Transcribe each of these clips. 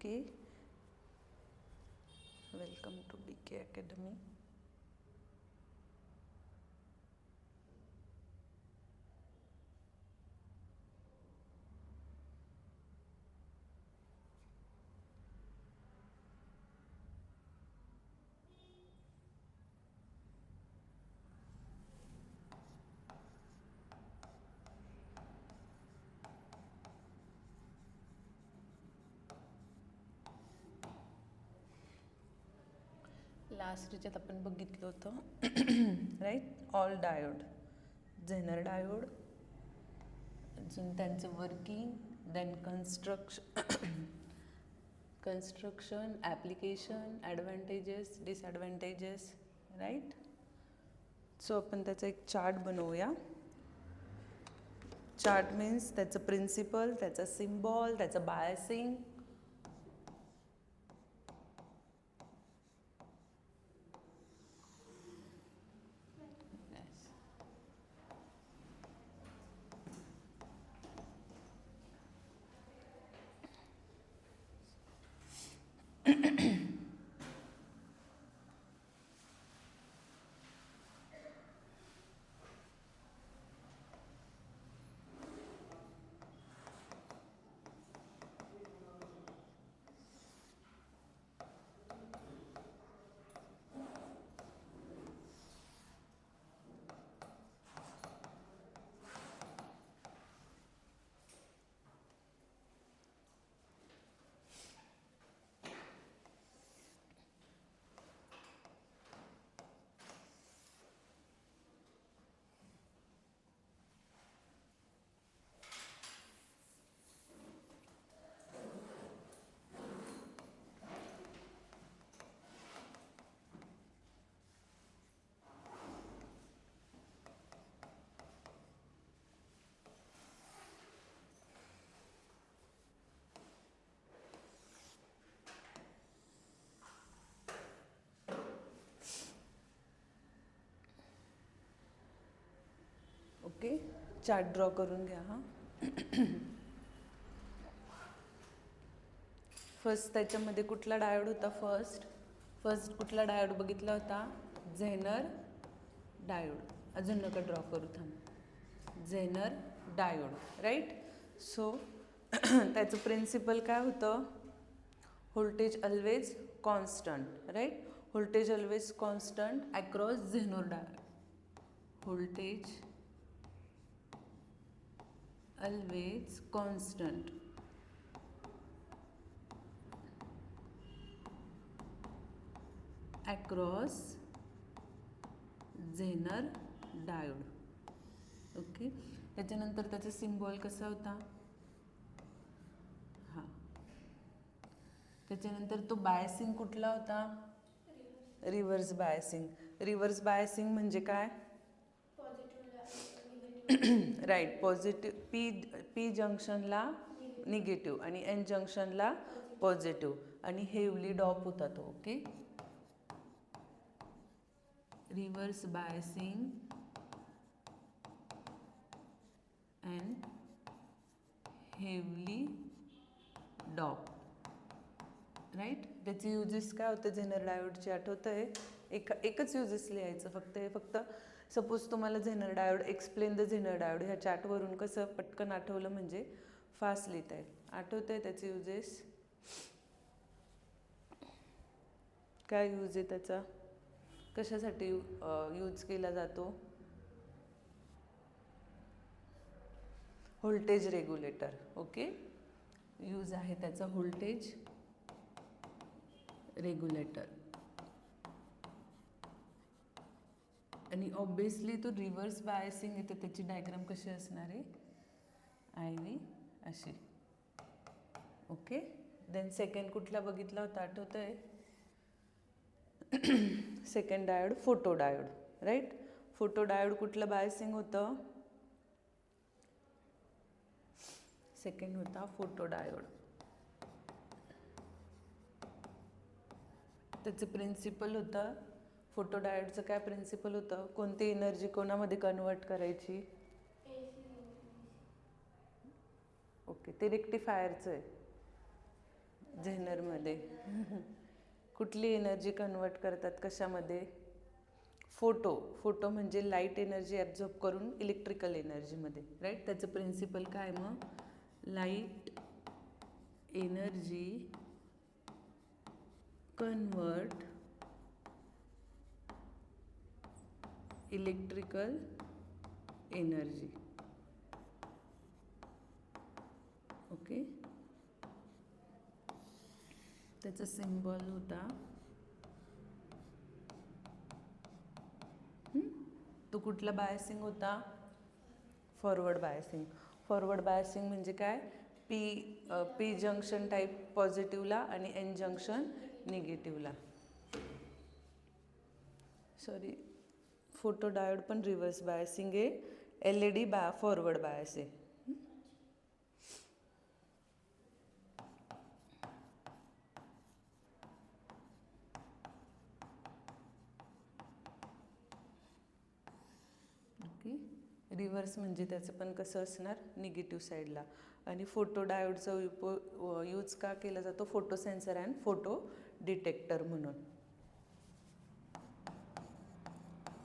Okay, welcome to BK Academy. Last याच्यात आपण बघितलं होतं right, all diode, Zener diode, अजून त्यांचं working, then construction, application, advantages, disadvantages, right. So आपण त्याचा एक चार्ट बनवूया. चार्ट मीन्स त्याचं प्रिन्सिपल, त्याचा सिम्बॉल, त्याचं बायसिंग. ओके, चार्ट ड्रॉ करून घ्या. हा फर्स्ट त्याच्यामध्ये कुठला डायोड होता? फर्स्ट कुठला डायोड बघितला होता? Zener diode. अजून नका ड्रॉ करू, थांब. Zener diode, right. सो त्याचं प्रिन्सिपल काय होतं? Voltage always constant, right. Voltage always constant across Zener diode. व्होल्टेज always constant across Zener diode. Okay, त्याच्यानंतर त्याचा सिम्बॉल कसा होता? हां, त्याच्यानंतर तो बायसिंग कुठला होता? Reverse biasing. रिव्हर्स बायसिंग म्हणजे काय? राईट, पॉझिटिव्ह पी जंक्शनला निगेटिव्ह आणि एन जंक्शनला पॉझिटिव्ह, आणि हेवली डॉप होता तो. Okay, reverse biasing and heavily dope, right. त्याचे युजेस काय होते झेनर डायोडचे? आठवतं आहे? एकच युजेस लिहायचं फक्त सपोज तुम्हाला Zener diode, explain the Zener diode ह्या चार्टवरून कसं पटकन आठवलं म्हणजे फास्ट लिहिता येईल. आठवतं आहे त्याचे युजेस? काय यूज आहे त्याचा? कशासाठी यूज केला जातो? Voltage regulator. ओके, यूज आहे त्याचा व्होल्टेज रेग्युलेटर. आणि ऑब्वियसली तो रिव्हर्स बायसिंग आहे, तर त्याची डायग्राम कशी असणार आहे? IV अशी. ओके, देन सेकंड कुठला बघितला होता? आठवतं आहे? Second diode photo diode, right. Photo diode कुठलं बायसिंग होतं? सेकंड होता फोटो डायोड. त्याचं प्रिन्सिपल होतं, फोटो डायोडचं काय प्रिन्सिपल होतं? कोणती एनर्जी कोणामध्ये कन्वर्ट करायची? ओके, ते रेक्टिफायरचं आहे. झेनरमध्ये. कुठली एनर्जी कन्वर्ट करतात कशामध्ये? फोटो म्हणजे लाईट एनर्जी ॲब्झॉर्ब करून इलेक्ट्रिकल एनर्जीमध्ये, राईट. त्याचं प्रिन्सिपल काय मग? Light energy convert electrical energy. Okay, त्याचा सिम्बॉल होता, तो कुठला बायसिंग होता? Forward biasing. फॉरवर्ड बायसिंग म्हणजे काय? पी जंक्शन टाईप पॉझिटिव्हला आणि एन जंक्शन निगेटिव्हला. सॉरी, फोटो डायोड पण रिव्हर्स बायसिंग आहे, LED फॉरवर्ड बायस आहे. ओके, रिव्हर्स म्हणजे त्याचं पण कसं असणार? निगेटिव्ह साईडला. आणि फोटो डायोडचा यूज का केला जातो? Photo sensor and photo detector म्हणून.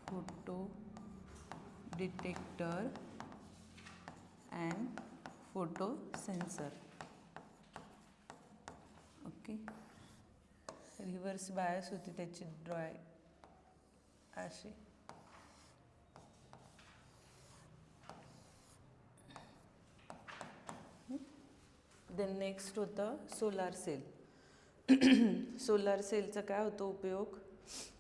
Photo detector and photo sensor. Okay, reverse bias होती त्याची ड्रॉय अशी. देन नेक्स्ट होतं सोलार सेल. सोलार सेलचा काय होतो उपयोग?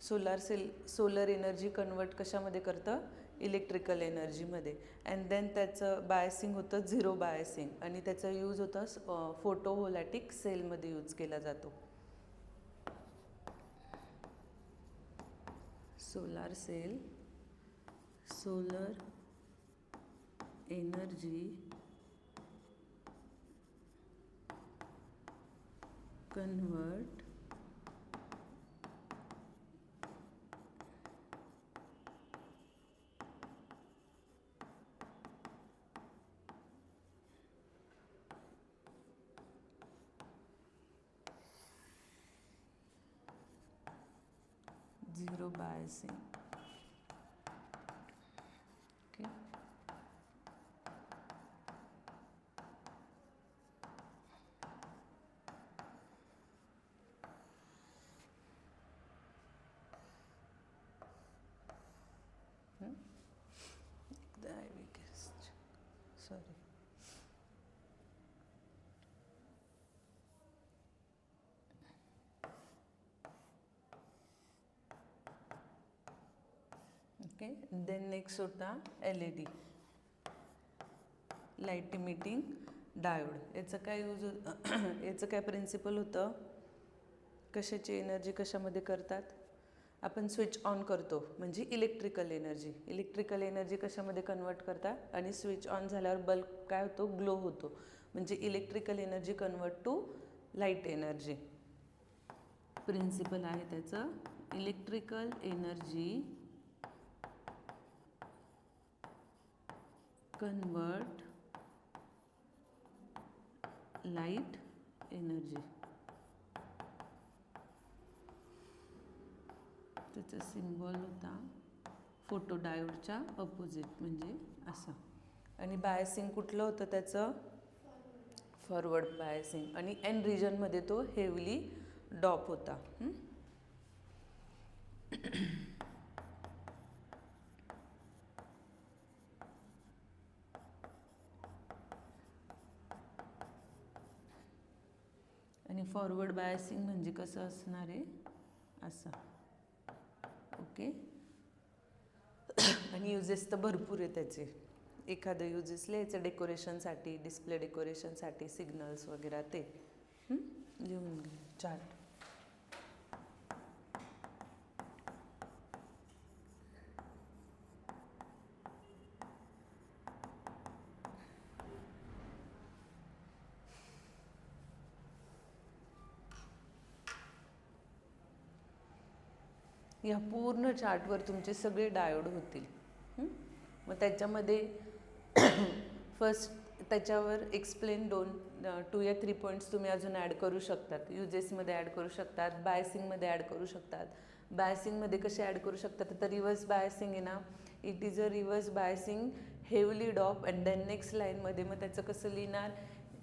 Solar cell solar energy convert कशामध्ये करतं? इलेक्ट्रिकल एनर्जीमध्ये. अँड देन त्याचं बायसिंग होतं झिरो बायसिंग, आणि त्याचा यूज होता फोटोव्होल्टॅइक सेलमध्ये यूज केला जातो. Solar cell solar energy convert zero biasing. Okay, sorry. Okay, then next होता LED, लाईट इमिटिंग डायोड. याचं काय यूज याचं काय प्रिन्सिपल होतं? कशाची एनर्जी कशामध्ये करतात? आपण स्विच ऑन करतो म्हणजे इलेक्ट्रिकल एनर्जी कशामध्ये कन्वर्ट करतात? आणि स्विच ऑन झाल्यावर बल्ब काय होतो? ग्लो होतो. म्हणजे electrical energy convert to light energy. Principle आहे त्याचं, electrical energy convert light energy. त्याचा सिम्बॉल होता फोटो डायोडच्या अपोजिट म्हणजे असं. आणि बायसिंग कुठलं होतं त्याचं? Forward biasing. आणि एन रिजनमध्ये तो हेवली डॉप होता. आणि फॉरवर्ड बायसिंग म्हणजे कसं असणार आहे? असं. ओके, आणि युजेस तर भरपूर आहे त्याचे. एखादं युजेस लिहायचं डेकोरेशनसाठी, डिस्प्ले डेकोरेशनसाठी, सिग्नल्स वगैरे ते लिहून घे. चार्ट. या पूर्ण चार्टवर तुमचे सगळे डायोड होतील. मग त्याच्यामध्ये फर्स्ट त्याच्यावर एक्सप्लेन 2 या 3 पॉईंट्स तुम्ही अजून ॲड करू शकतात. युजेसमध्ये ॲड करू शकतात, बायसिंगमध्ये ॲड करू शकतात. बायसिंगमध्ये कसे ॲड करू शकतात, तर रिव्हर्स बायसिंग आहे ना, it is a reverse biasing heavily dope. And then next लाईनमध्ये मग त्याचं कसं लिहिणार,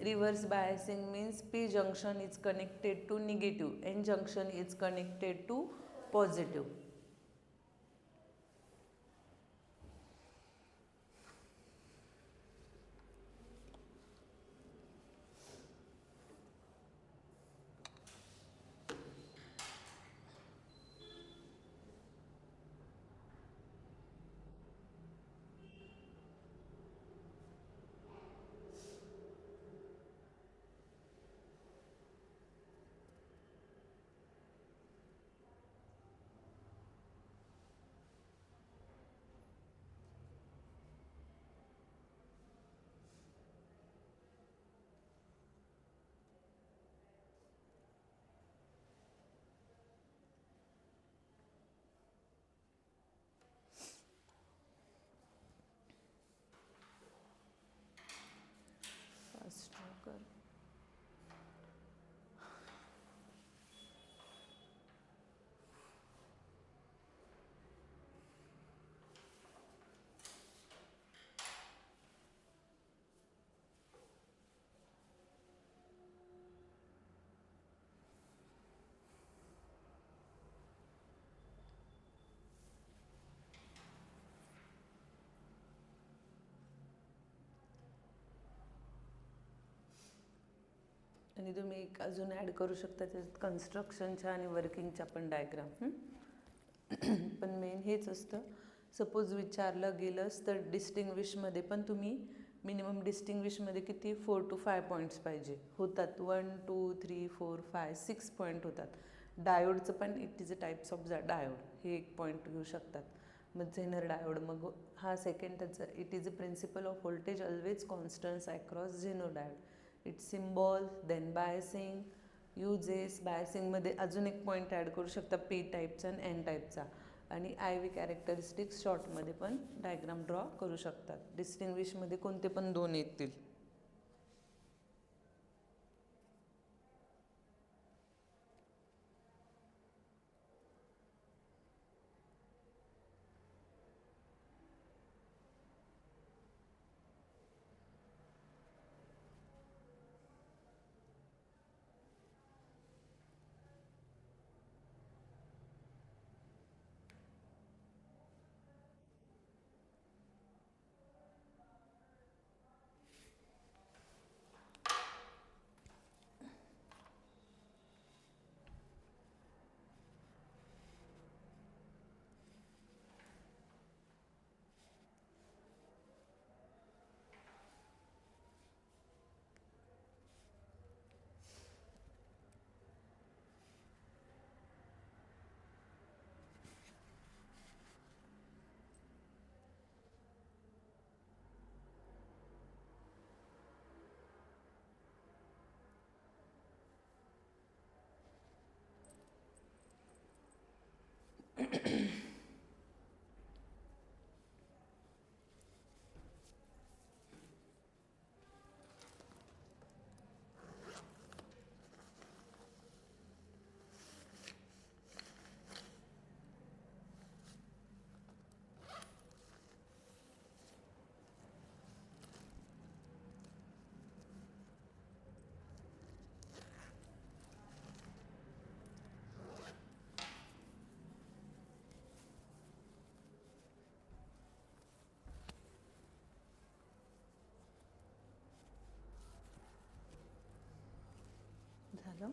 reverse biasing means P junction is connected to negative, N junction is connected to positive. Fast कर. आणि तुम्ही एक अजून ॲड करू शकता त्याच्यात कन्स्ट्रक्शनच्या आणि वर्किंगच्या पण डायग्राम. पण मेन हेच असतं. सपोज विचारलं गेलंच तर डिस्टिंग्विशमध्ये पण तुम्ही मिनिमम डिस्टिंग्विशमध्ये किती 4 to 5 पॉईंट्स पाहिजे होतात. 1 2 3 4 5 6 पॉईंट होतात. डायोडचं पण it is a types of diode, हे एक पॉईंट घेऊ शकतात. मग झेनर डायोड, मग हा सेकंड त्याचं it is a principle of voltage always constants across Zener diode. Its symbol, then biasing, uses. बायसिंगमध्ये अजून एक पॉईंट ॲड करू शकता पी टाईपचा आणि एन टाईपचा. आणि आय व्ही कॅरेक्टरिस्टिक्स शॉर्टमध्ये पण डायग्राम ड्रॉ करू शकतात. डिस्टिंग्विशमध्ये कोणते पण 2 येतील. झालं.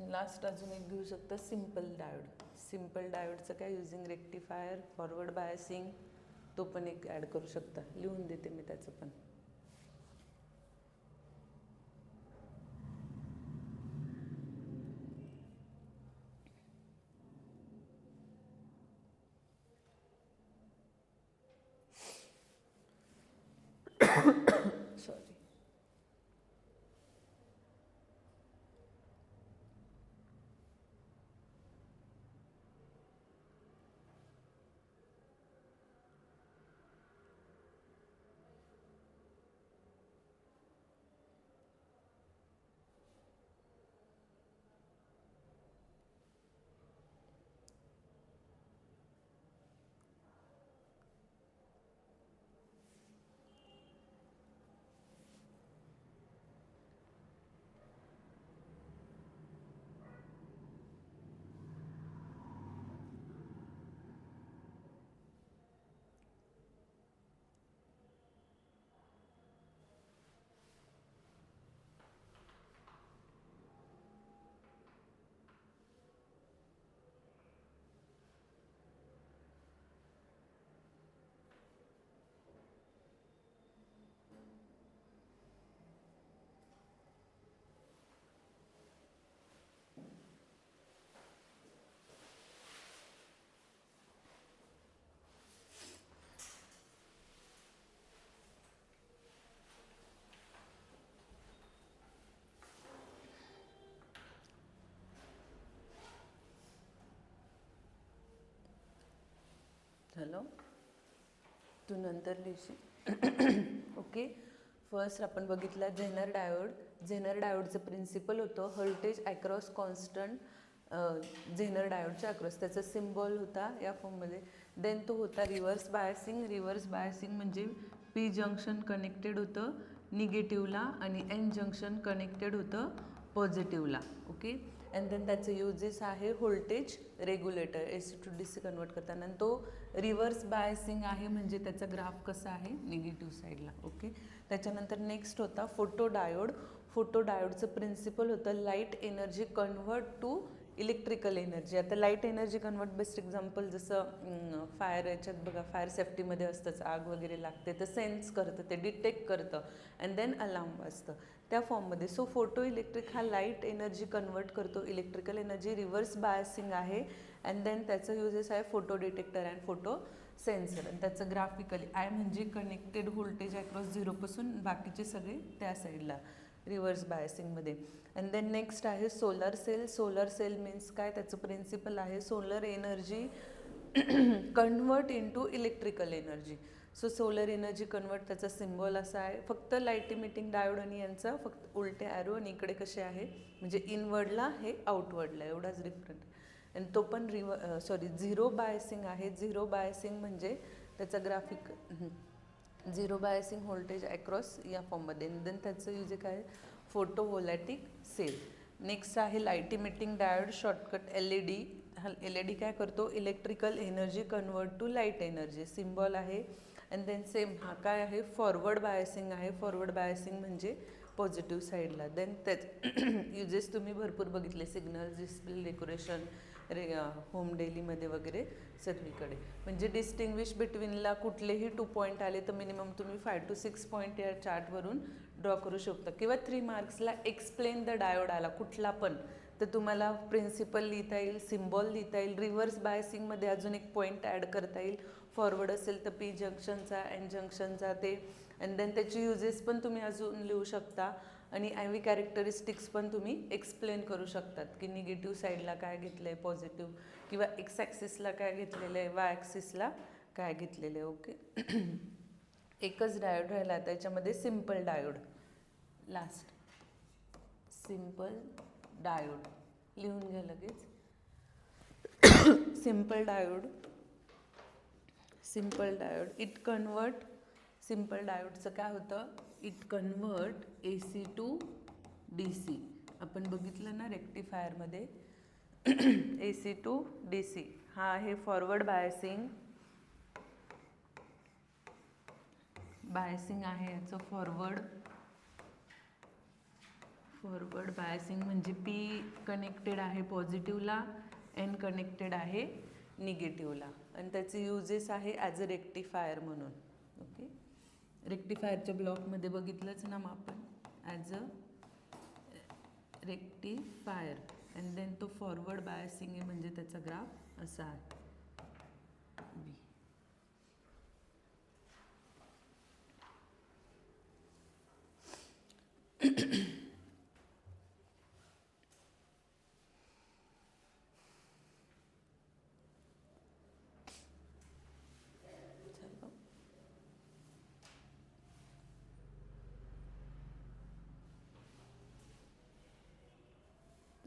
लास्ट अजून एक घेऊ शकता सिम्पल डायोड. सिम्पल डायोडचं काय युझिंग रेक्टिफायर, फॉरवर्ड बायसिंग, तो पण एक ॲड करू शकता. लिहून देते मी त्याचं पण. सॉरी. झालं, तू नंतर लिहिशील. ओके. फर्स्ट आपण बघितला झेनर डायोड. झेनर डायोडचं प्रिन्सिपल होतं व्होल्टेज अक्रॉस कॉन्स्टंट झेनर डायोडच्या अक्रॉस, त्याचा सिम्बॉल होता या फॉर्ममध्ये. देन तो होता रिव्हर्स बायसिंग. रिव्हर्स बायसिंग म्हणजे पी जंक्शन कनेक्टेड होतं निगेटिव्हला आणि एन जंक्शन कनेक्टेड होतं पॉझिटिव्हला. ओके. अँड देन त्याचं युजेस आहे voltage regulator, AC to DC convert करताना. आणि तो रिव्हर्स बायसिंग आहे म्हणजे त्याचा ग्राफ कसा आहे निगेटिव्ह साईडला. ओके. त्याच्यानंतर नेक्स्ट होता फोटो डायोड. फोटो डायोडचं प्रिन्सिपल होतं light energy convert to electrical energy. आता light energy convert best example जसं फायर याच्यात बघा, फायर सेफ्टीमध्ये असतंच, आग वगैरे लागते तर सेन्स करतं, ते डिटेक्ट करतं अँड देन अलार्म वाजतं त्या फॉर्ममध्ये. सो फोटो इलेक्ट्रिक हा लाईट एनर्जी कन्वर्ट करतो इलेक्ट्रिकल एनर्जी. रिव्हर्स बायसिंग आहे अँड देन त्याचं युजेस आहे photo detector and photo sensor. आणि त्याचं ग्राफिकली आय म्हणजे कनेक्टेड व्होल्टेज अक्रॉस झिरोपासून बाकीचे सगळे त्या साईडला रिव्हर्स बायसिंगमध्ये. अँड देन नेक्स्ट आहे solar cell. Solar cell means काय, त्याचं प्रिन्सिपल आहे solar energy convert into electrical energy. So solar energy convert त्याचा सिम्बॉल असा आहे. फक्त लाईट इमिटिंग डायोड आणि यांचा फक्त उलटे ॲरो आणि इकडे कसे आहे म्हणजे इनवर्डला हे आउटवर्डला, एवढाच डिफरंट. आणि तो पण झिरो बायसिंग आहे. झिरो बायसिंग म्हणजे त्याचा graphic zero biasing voltage across या फॉर्ममध्ये. देन त्याचं युज काय फोटोव्होलॅटिक सेल. नेक्स्ट आहे light emitting diode shortcut LED. हा LED काय करतो electrical energy convert to light energy, symbol आहे. अँड देन सेम हा काय आहे फॉरवर्ड बायसिंग आहे. फॉरवर्ड बायसिंग म्हणजे पॉझिटिव्ह साईडला. देन त्याच युजेस तुम्ही भरपूर बघितले, सिग्नल, डिस्प्ले, डेकोरेशन, होम डेलीमध्ये वगैरे सगळीकडे. म्हणजे डिस्टिंग्विश बिटवीनला कुठलेही 2 पॉईंट आले तर मिनिमम तुम्ही 5 to 6 पॉईंट या चार्टवरून ड्रॉ करू शकता. किंवा 3 मार्क्सला एक्सप्लेन द डायोड आला कुठला पण तर तुम्हाला प्रिन्सिपल लिहिता येईल, सिम्बॉल लिहिता येईल. रिव्हर्स बायसिंगमध्ये अजून एक पॉईंट ॲड करता येईल. फॉरवर्ड असेल तर पी जंक्शनचा, एन जंक्शनचा ते. अँड देन त्याची युजेस पण तुम्ही अजून लिहू शकता आणि IV कॅरेक्टरिस्टिक्स पण तुम्ही एक्सप्लेन करू शकतात की निगेटिव्ह साईडला काय घेतलं आहे पॉझिटिव्ह, किंवा एक्स ॲक्सिसला काय घेतलेलं आहे, वाय ॲक्सिसला काय घेतलेलं आहे. ओके. एकच डायोड राहिला त्याच्यामध्ये simple diode. Last simple diode लिहून घ्या लगेच. Simple diode it convert. Simple डायोडचं काय होतं, it convert AC to DC. आपण बघितलं ना रेक्टिफायरमध्ये AC to DC. हा आहे फॉरवर्ड बायसिंग आहे याचं फॉरवर्ड फॉरवर्ड बायसिंग म्हणजे पी कनेक्टेड आहे पॉझिटिव्हला, एन कनेक्टेड आहे निगेटिव्हला, आणि त्याचे युजेस आहे ॲज अ रेक्टिफायर म्हणून. ओके, रेक्टिफायरच्या ब्लॉकमध्ये बघितलंच ना मग आपण, as a rectifier. And then तो फॉरवर्ड बायसिंग आहे म्हणजे त्याचा ग्राफ असा आहे बी.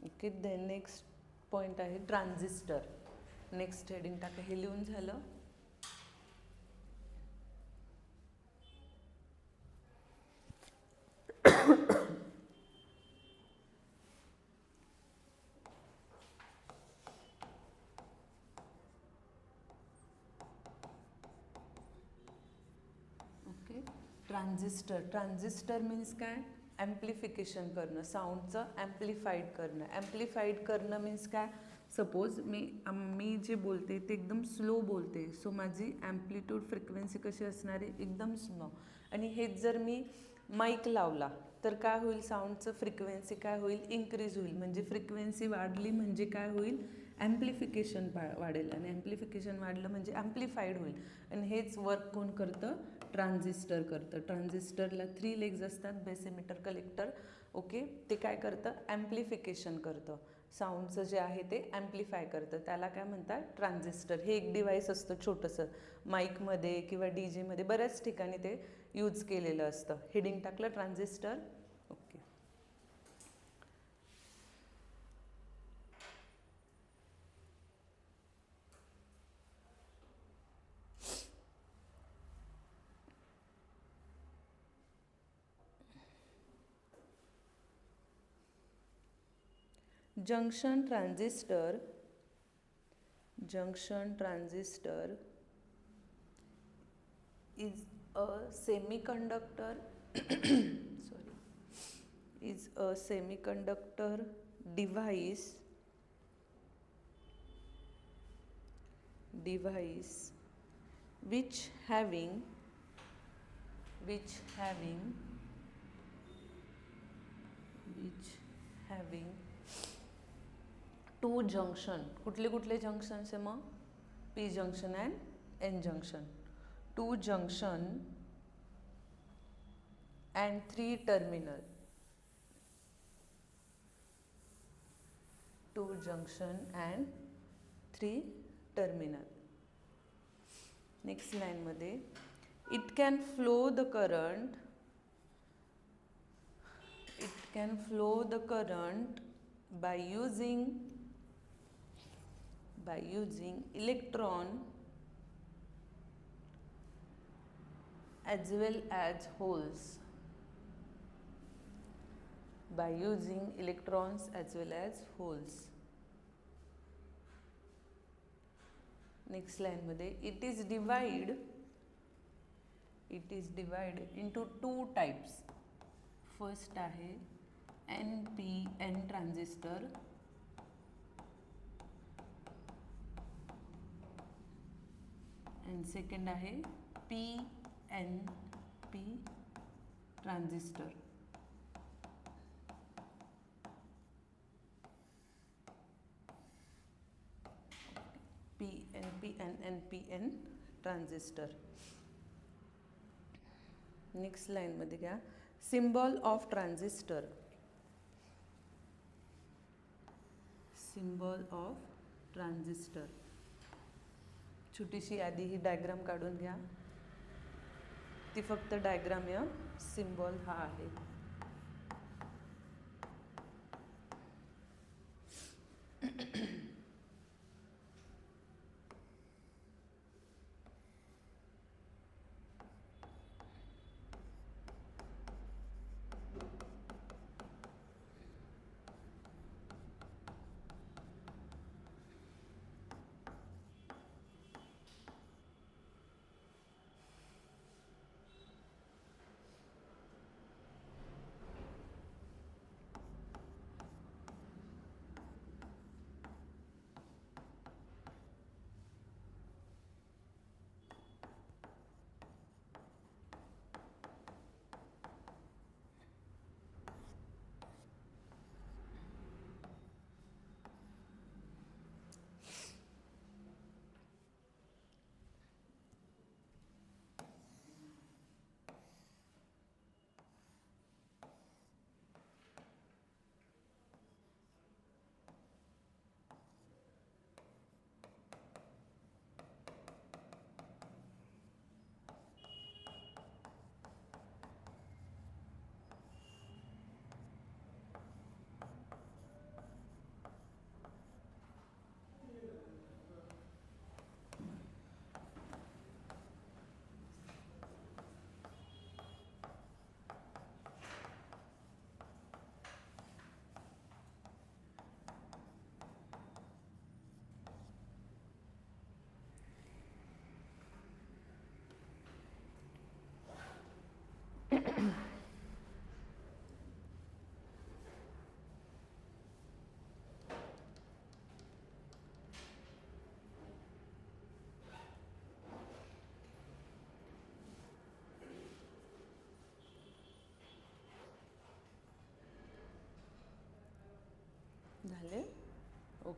ओके, देन नेक्स्ट पॉईंट आहे ट्रान्झिस्टर. नेक्स्ट हेडिंग टाका. हे लिहून झालं. ओके, ट्रान्झिस्टर मीन्स काय? ॲम्प्लिफिकेशन करणं, साऊंडचं ॲम्प्लिफाईड करणं. ॲम्प्लिफाईड करणं मीन्स काय? सपोज मी जे बोलते ते एकदम स्लो बोलते, सो माझी ॲम्प्लिट्यूड फ्रिक्वेन्सी कशी असणार आहे? एकदम स्लो. आणि हेच जर मी माईक लावला तर काय होईल? साऊंडचं फ्रिक्वेन्सी काय होईल? इन्क्रीज होईल. म्हणजे फ्रिक्वेन्सी वाढली म्हणजे काय होईल? ॲम्प्लिफिकेशन वाढेल, आणि ॲम्प्लिफिकेशन वाढलं म्हणजे ॲम्प्लिफाईड होईल. आणि हेच वर्क कोण करतं? ट्रान्झिस्टर करतं. ट्रान्झिस्टरला 3 लेग्स असतात, बेस, एमिटर, कलेक्टर. ओके, ते काय करतं? ॲम्प्लिफिकेशन करतं. साऊंडचं जे आहे ते ॲम्प्लिफाय करतं. त्याला काय म्हणतात? ट्रान्झिस्टर. हे एक डिव्हाइस असतं छोटंसं, माईकमध्ये किंवा DJमध्ये बऱ्याच ठिकाणी ते यूज केलेलं असतं. हेडिंग टाकलं transistor. Okay, junction transistor is a semiconductor device which having two junction. कुठले जंक्शन्स आहे मग? P junction and N junction. 2 junction and 3 terminal. 2 junction and 3 terminal. Next लाईनमध्ये it can flow the current by using electron as well as holes. By using electrons as well as holes. Next लाईनमध्ये it is divided into 2 types. First आहे NPN transistor, and second आहे PNP transistor. PNP and NPN transistor. Next लाईनमध्ये घ्या symbol of transistor. छोटीशी आधी ही diagram काढून घ्या. ती फक्त डायग्राम या, सिम्बॉल हा आहे.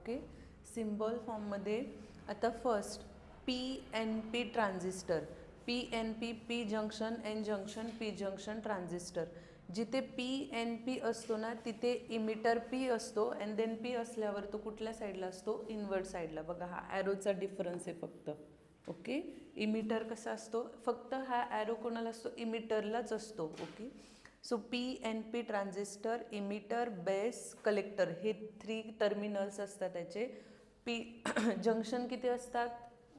ओके. सिम्बॉल फॉर्ममध्ये आता first PNP transistor, PNP, P junction, N junction, P junction transistor. जिथे PNP असतो ना तिथे इमिटर P असतो अँड देन P असल्यावर तो कुठल्या साईडला असतो, इनवर्ड साईडला. बघा हा ॲरोचा डिफरन्स आहे फक्त. ओके. इमिटर कसा असतो, फक्त हा ॲरो कोणाला असतो, इमिटरलाच असतो. Okay. So PNP transistor, emitter, base, collector हे 3 टर्मिनल्स असतात त्याचे. पी जंक्शन किती असतात,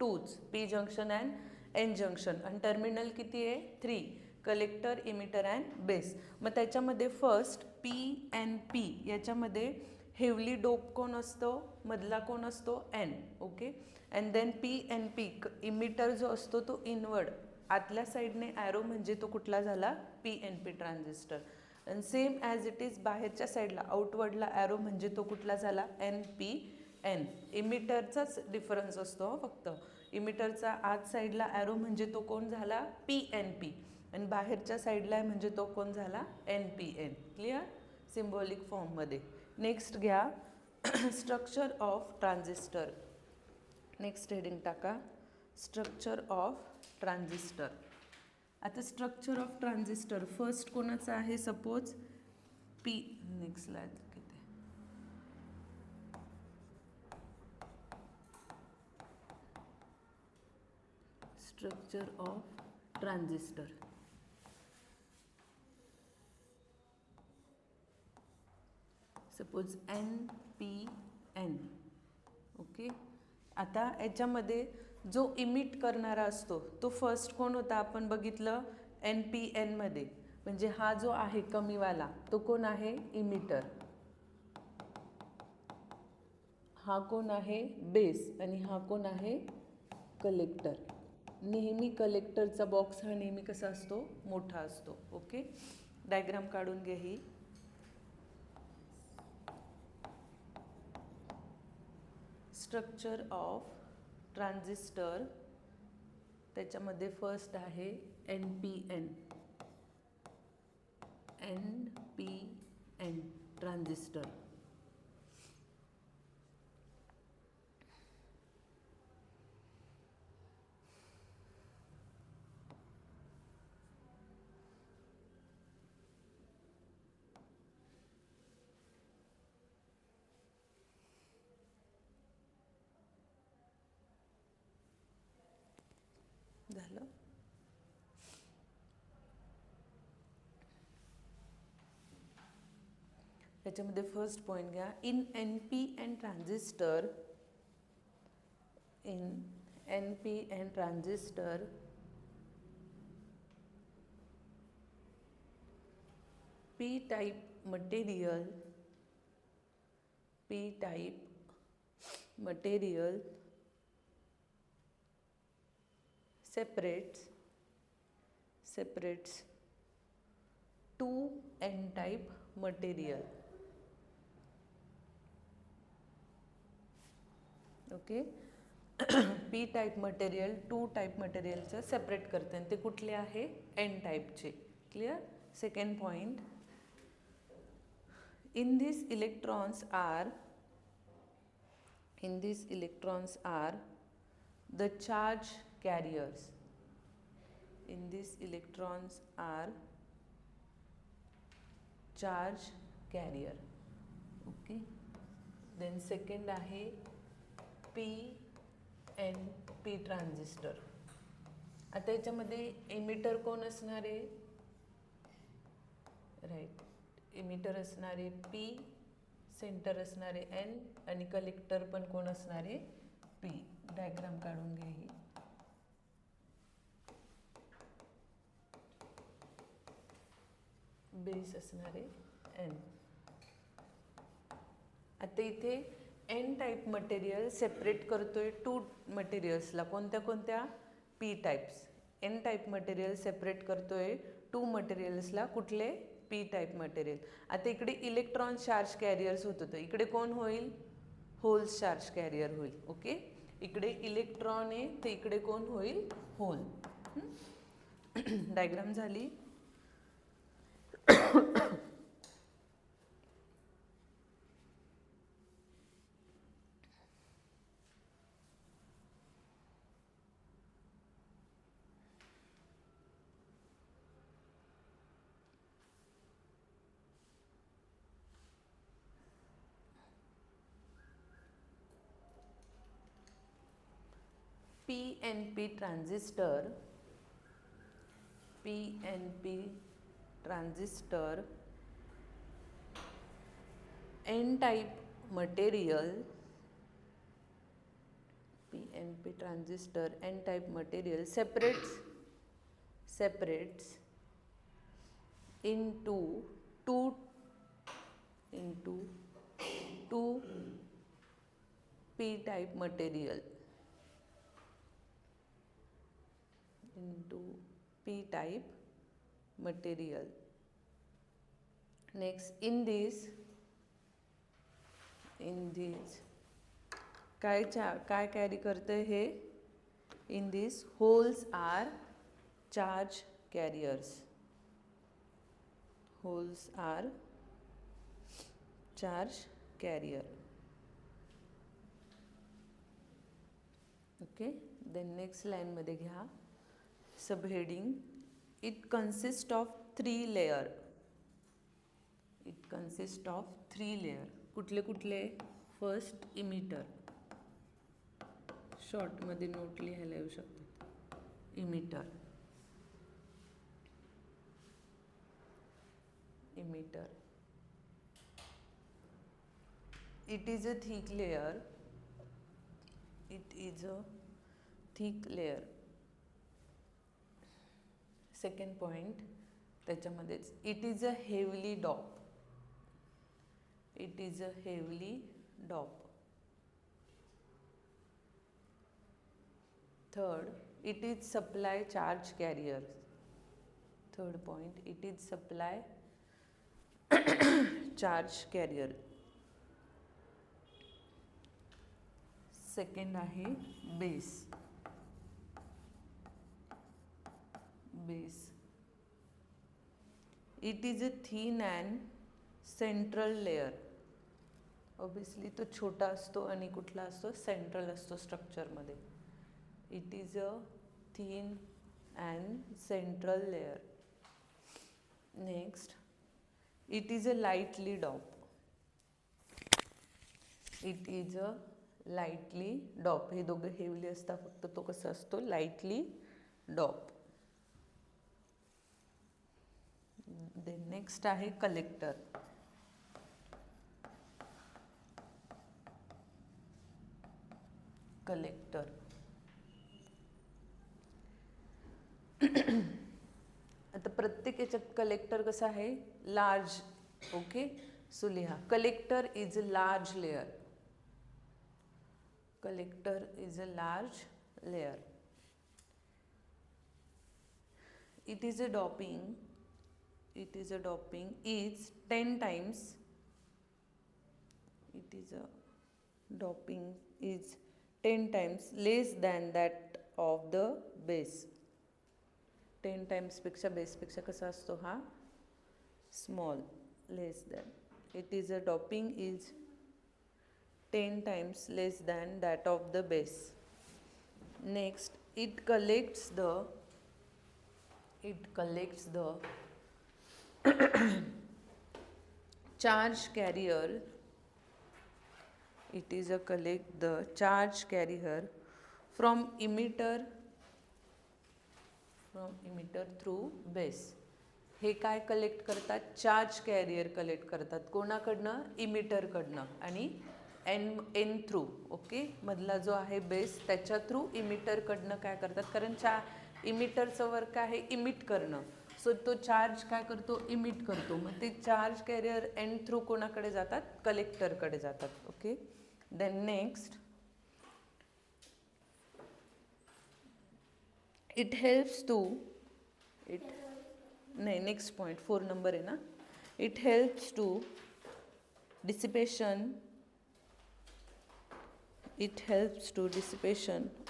2च, P junction and N junction. आणि टर्मिनल किती आहे, 3, कलेक्टर, इमिटर अँड बेस. मग त्याच्यामध्ये फर्स्ट PNP याच्यामध्ये हेवली डोप कोण असतो, मधला कोण असतो, N. Okay. And then PNP emitter जो असतो तो इनवर्ड आतल्या साईडने ॲरो म्हणजे तो कुठला झाला, PNP transistor. And same as it is बाहेरच्या साईडला आउटवर्डला ॲरो म्हणजे तो कुठला झाला, NPN. इमिटरचाच डिफरन्स असतो फक्त. इमिटरचा आत साईडला ॲरो म्हणजे तो कोण झाला, PNP. आणि बाहेरच्या साईडला आहे म्हणजे तो कोण झाला, NPN. क्लिअर, सिम्बॉलिक फॉर्ममध्ये. नेक्स्ट घ्या structure of transistor. Next heading टाका, स्ट्रक्चर ऑफ ट्रान्झिस्टर. आता स्ट्रक्चर ऑफ ट्रान्झिस्टर फर्स्ट कोणाचं आहे, सपोज P. नेक्स्ट स्लाइड किती, structure of transistor. Suppose NPN. Okay. आता याच्यामध्ये जो इमिट करणारा असतो तो फर्स्ट कोण होता, आपण बघितलं NPN मध्ये. म्हणजे हा जो आहे कमीवाला तो कोण आहे, इमिटर. हा कोण आहे, बेस. आणि हा कोण आहे, कलेक्टर. नेहमी कलेक्टरचा बॉक्स हा नेहमी कसा असतो, मोठा असतो. ओके. डायग्राम काढून घ्या ही. स्ट्रक्चर ऑफ ट्रान्झिस्टर, त्याच्यामध्ये फर्स्ट आहे NPN. NPN transistor. झालं. त्याच्यामध्ये फर्स्ट पॉइंट घ्या, in NPN transistor, in NPN transistor P type material, P type material separates two N type material. Okay. P type material 2 type मटेरियलचं separate करते आणि ते कुठले आहे, N टाइपचे. Clear. Second point, in these electrons are the charge carriers. In these electrons are charge carrier. Okay. Then second आहे PNP transistor. आता याच्यामध्ये इमिटर कोण असणार आहे, राईट, इमिटर असणारे P, सेंटर असणारे N आणि कलेक्टर पण कोण असणारे P. डायग्राम काढून घ्या ही. बेस असणारे N. आता इथे N टाइप मटेरियल सेपरेट करतोय 2 मटेरियल्सला. कोणत्या कोणत्या, P types. N type material separate करतोय 2 मटेरियल्सला. कुठले, P टाइप मटेरियल. आता इकडे इलेक्ट्रॉन चार्ज कॅरियर्स होत होतं, इकडे कोण होईल, होल्स चार्ज कॅरियर होईल. ओके. इकडे इलेक्ट्रॉन आहे तर इकडे कोण होईल, होल. डायग्राम झाली. PNP transistor, PNP transistor, N-type material, PNP transistor, N-type material separates into two P-type material, into P-type material. Next, in these काय कॅरी करते हे? In these holes are charge carriers. Holes are charge carrier. Okay, then next line मध्ये घ्या subheading, it consists of 3 layer. It consists of 3 layer. कुठले? First, emitter. Short मध्ये note लिहायला येऊ शकतात. emitter. It is a thick layer. Second point त्याच्यामध्येच, it is a heavily doped. Third, it is supply charge carrier. Third point, it is supply charge carrier. Second आहे base. It is a thin and central layer. Obviously तो छोटा असतो आणि कुठला असतो? Central असतो structure मध्ये. It is a thin and central layer. Next, it is a lightly doped. हे दोघं हेवली असतात, फक्त तो कसा असतो? लाईटली डॉप. देन नेक्स्ट आहे कलेक्टर. आता प्रत्येक याच्यात कलेक्टर कसं आहे? लार्ज. ओके, सो लिहा collector is a large layer. Collector is a large layer. It is a doping is 10 times. It is a doping is 10 times less than that of the base. 10 times पेक्षा base पेक्षा कसा असतो हा? Small, less than. It is a doping is 10 times less than that of the base. Next, it collects the charge carrier. It is a collect the charge carrier from emitter through base. हे काय collect करतात? Charge carrier collect करतात. कोणाकडनं? Emitter कडनं आणि N through. Okay, मधला जो आहे बेस त्याच्या थ्रू इमिटर कडनं काय करतात? कारण इमिटरचं वर्क काय आहे? इमिट करणं. सो तो चार्ज काय करतो? इमिट करतो. मग ते चार्ज कॅरियर एन थ्रू कोणाकडे जातात? कलेक्टरकडे जातात. Okay, then next, it helps to next point 4 number आहे ना. It helps to dissipation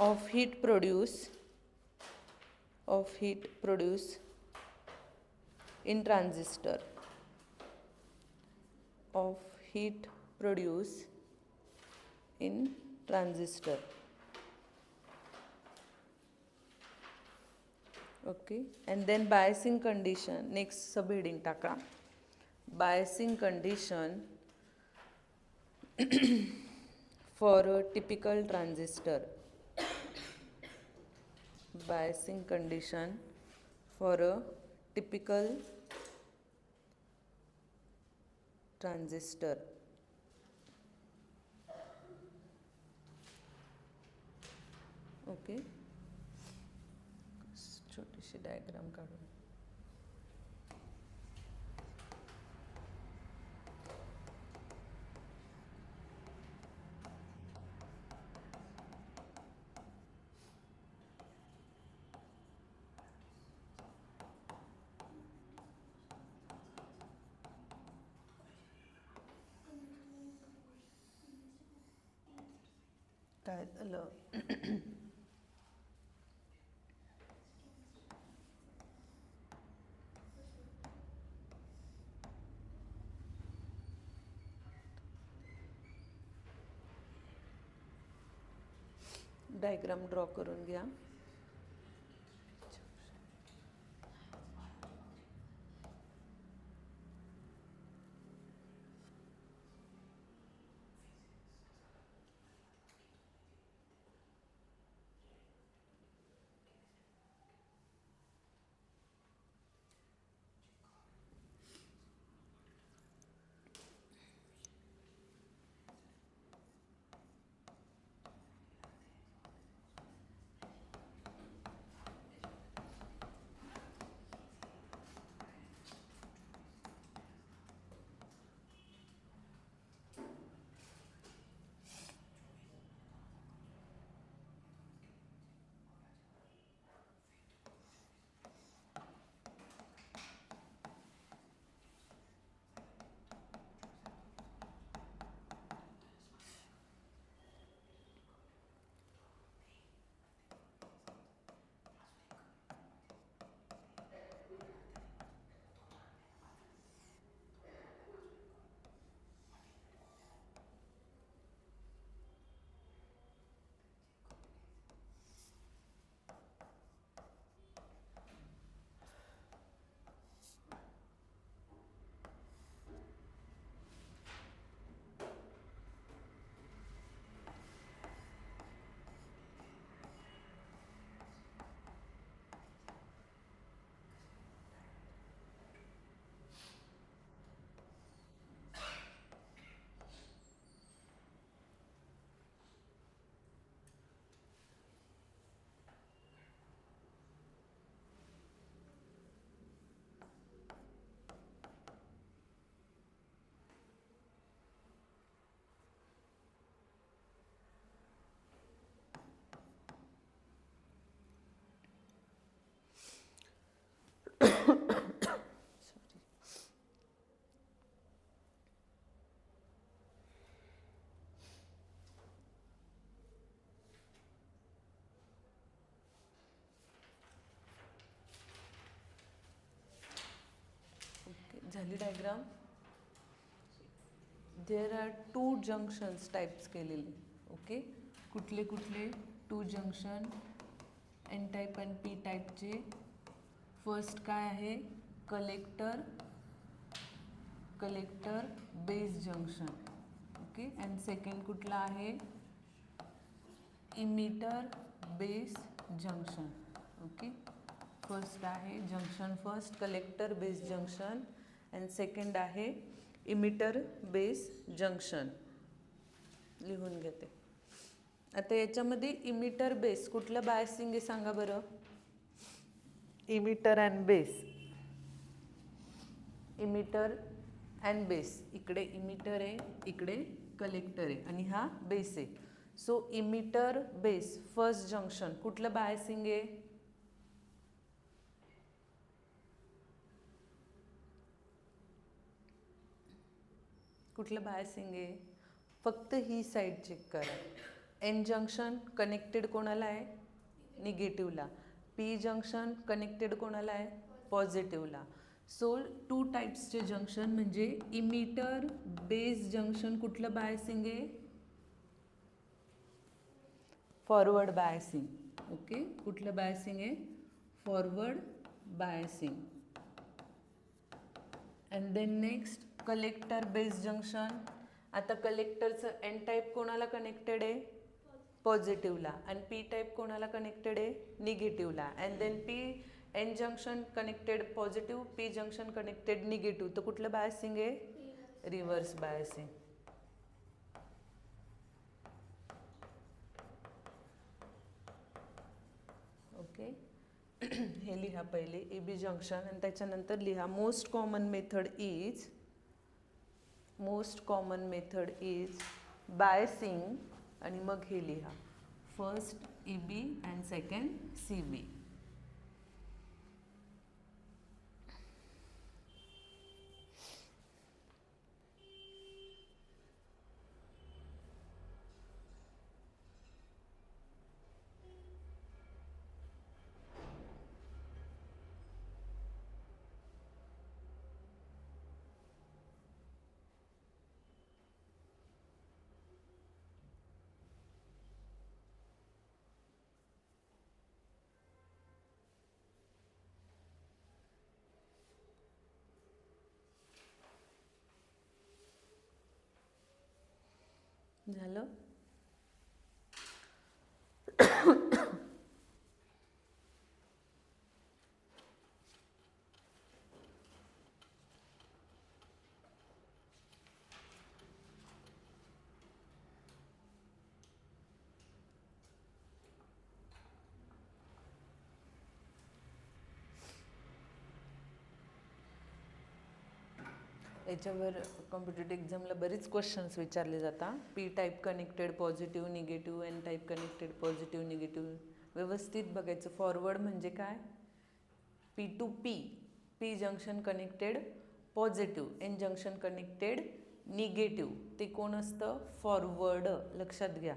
of heat produced in transistor. Okay, and then biasing condition. Next subheading टाका. Biasing condition for a typical transistor. biasing condition for a typical transistor. Okay, छोटीशी diagram काढून. काय झालं? Diagram draw करून घ्या. झाली diagram. There are 2 junctions types केलेले. Okay, कुठले कुठले 2 जंक्शन एन टाईप आणि पी टाईपचे. फर्स्ट काय आहे? Collector base junction. Okay, and second कुठला आहे? Emitter base junction. Okay, first आहे junction first collector base junction and second आहे इमिटर बेस जंक्शन. लिहून घेते. आता याच्यामध्ये इमिटर बेस कुठलं बायसिंग आहे सांगा बरं. Emitter and base. Emitter and base. इकडे इमिटर आहे, इकडे कलेक्टर आहे आणि हा बेस आहे. So emitter base first junction कुठलं बायसिंग आहे? कुठलं बायसिंग आहे? फक्त ही साईड चेक करा. एन जंक्शन कनेक्टेड कोणाला आहे? निगेटिव्हला. पी जंक्शन कनेक्टेड कोणाला आहे? पॉझिटिव्हला. सो 2 टाईप्सचे जंक्शन म्हणजे इमिटर बेस जंक्शन कुठलं बायसिंग आहे? Forward biasing. ओके, कुठलं बायसिंग आहे? Forward biasing. And then next collector base junction. आता कलेक्टरचं एन टाईप कोणाला कनेक्टेड आहे? पॉझिटिव्हला, आणि पी टाईप कोणाला कनेक्टेड आहे? निगेटिव्हला. And then P N junction connected positive, P junction connected negative. तर कुठलं बायसिंग आहे? Reverse biasing. ओके. हे लिहा पहिले ए बी जंक्शन, आणि त्याच्यानंतर लिहा most common method is biasing, आणि मग हे लिहा first A B and second C B. झालं? याच्यावर कॉम्पिटेटिव्ह एक्झामला बरीच क्वेश्चन्स विचारले जातात. P type connected positive negative, N type connected positive negative. व्यवस्थित बघायचं. फॉरवर्ड म्हणजे काय? P to P, P junction connected positive, N junction connected negative. ते कोण असतं? फॉरवर्ड. लक्षात घ्या.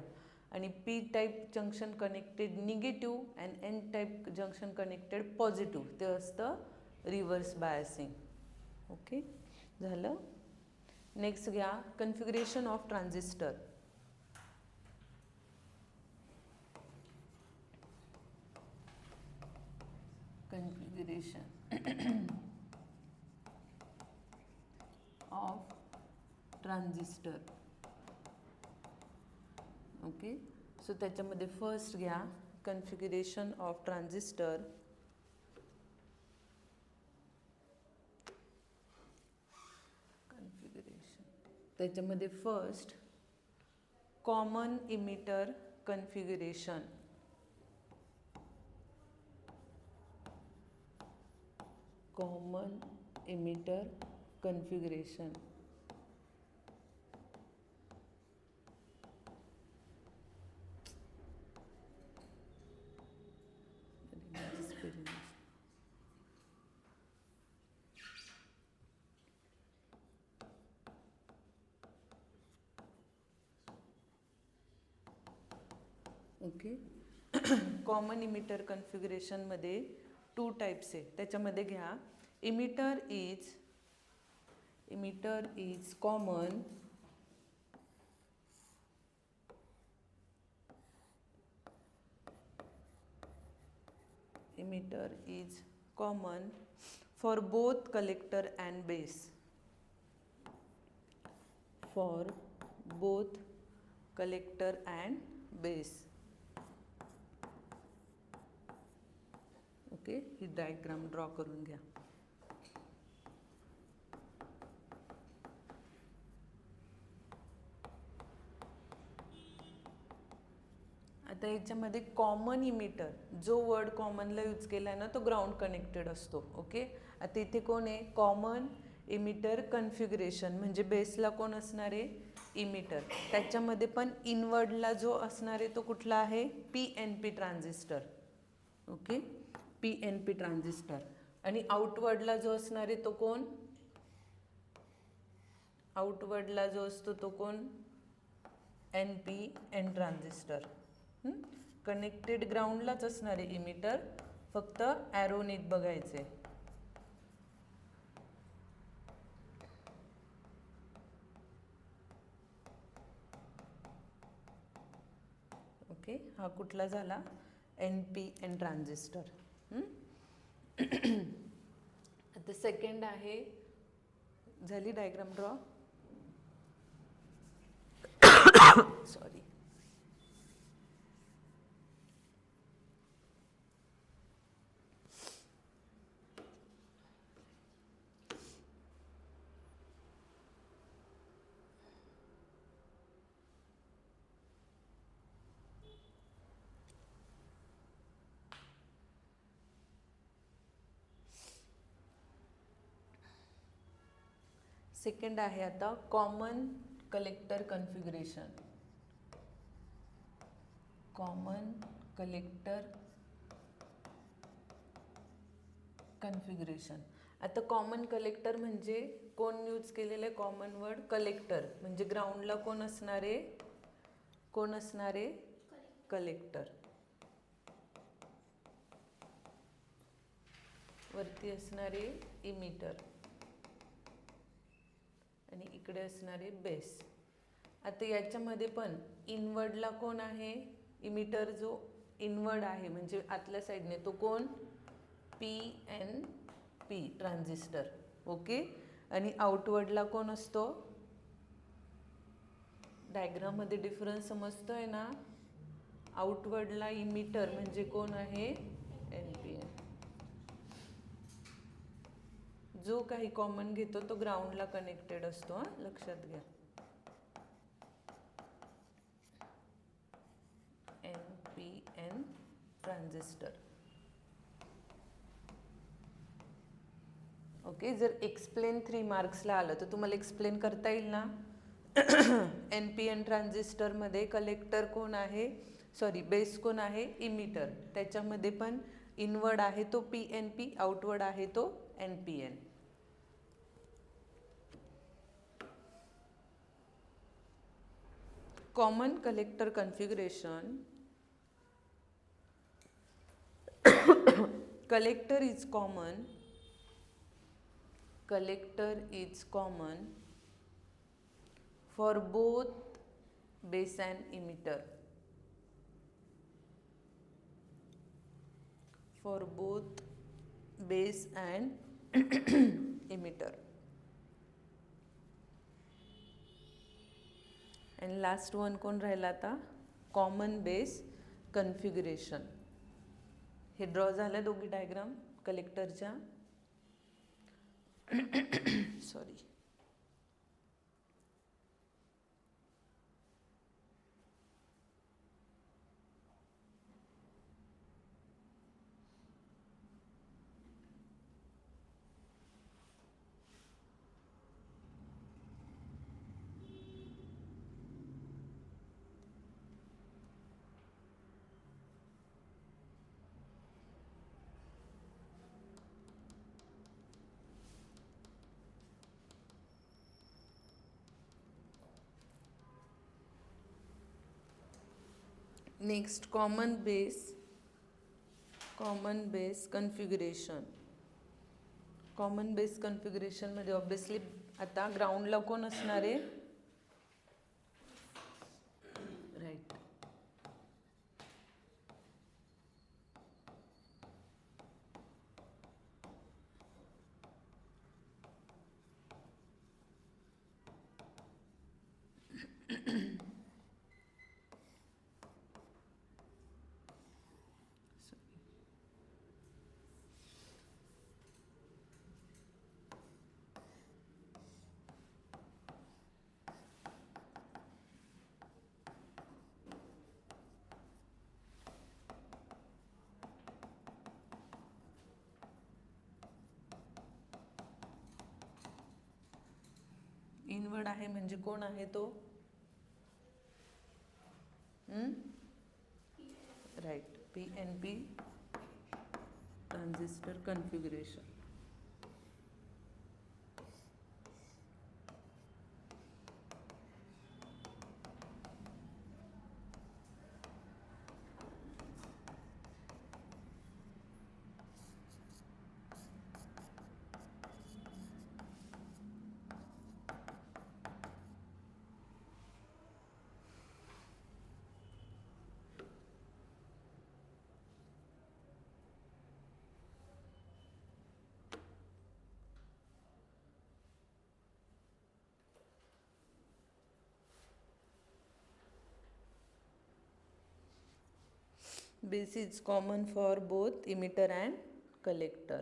आणि P type junction connected negative and N type junction connected positive ते असतं रिव्हर्स बायसिंग. ओके, झालं? नेक्स्ट घ्या configuration of transistor. Configuration of transistor. Okay, so त्याच्यामध्ये फर्स्ट घ्या कन्फिगरेशन ऑफ ट्रान्झिस्टर. त्याच्यामध्ये first common emitter configuration. Common emitter configuration. Okay, common emitter कन्फिगरेशनमध्ये 2 types आहे. त्याच्यामध्ये घ्या emitter is common for both collector and base. For both collector and base. Okay, ही diagram draw करून घ्या. आता याच्यामध्ये कॉमन इमिटर, जो वर्ड कॉमनला यूज केला आहे ना तो ग्राउंड कनेक्टेड असतो. ओके, आता इथे कोण आहे? कॉमन इमिटर कन्फिगरेशन म्हणजे बेसला कोण असणार आहे? इमिटर. त्याच्यामध्ये पण इनवर्डला जो असणार आहे तो कुठला आहे? PNP transistor. Okay, PNP transistor. आणि आउटवर्डला जो असणार आहे तो कोण? आउटवर्डला जो असतो तो कोण? NPN transistor. कनेक्टेड ग्राउंडलाच असणारे इमिटर, फक्त ॲरो नीट बघायचे. ओके, हा कुठला झाला? NPN transistor. आता सेकंड आहे, झाली डायग्राम ड्रॉ? सॉरी. सेकंड आहे आता common collector configuration. Common collector configuration. आता कॉमन कलेक्टर म्हणजे कोण यूज केलेलं आहे कॉमन वर्ड? कलेक्टर. म्हणजे ग्राउंडला कोण असणारे? कोण असणारे? कलेक्टर. वरती असणारे इमिटर आणि इकडे असणारे बेस. आता याच्यामध्ये पण इनवर्डला कोण आहे? इमिटर जो इनवर्ड आहे म्हणजे आतल्या साईडने तो कोण? PNP transistor. ओके. आणि आउटवर्डला कोण असतो? डायग्राममध्ये डिफरन्स समजतोय ना? आउटवर्डला इमिटर म्हणजे कोण आहे? NPN. जो काही कॉमन घेतो तो ग्राउंडला कनेक्टेड असतो. लक्षात घ्या. NPN transistor. ओके. जर एक्सप्लेन 3 मार्क्सला आलं तर तुम्हाला एक्सप्लेन करता येईल ना? NPN ट्रान्झिस्टरमध्ये कलेक्टर कोण आहे? सॉरी, बेस कोण आहे? इमिटर. त्याच्यामध्ये पण इनवर्ड आहे तो PNP, आउटवर्ड आहे तो NPN. Common collector configuration. collector is common. Collector is common for both base and emitter. For both base and emitter. And last one कोण राहिला आता? Common base configuration. हे ड्रॉ झालं दोघी डायग्राम कलेक्टरच्या. Sorry. Next common base configuration. Common base कन्फिगरेशनमध्ये obviously आता ग्राउंडला कोण असणार आहे? राईट. इनवर्ड आहे म्हणजे कोण आहे तो? Right. PNP transistor configuration. Base is common for both emitter and collector.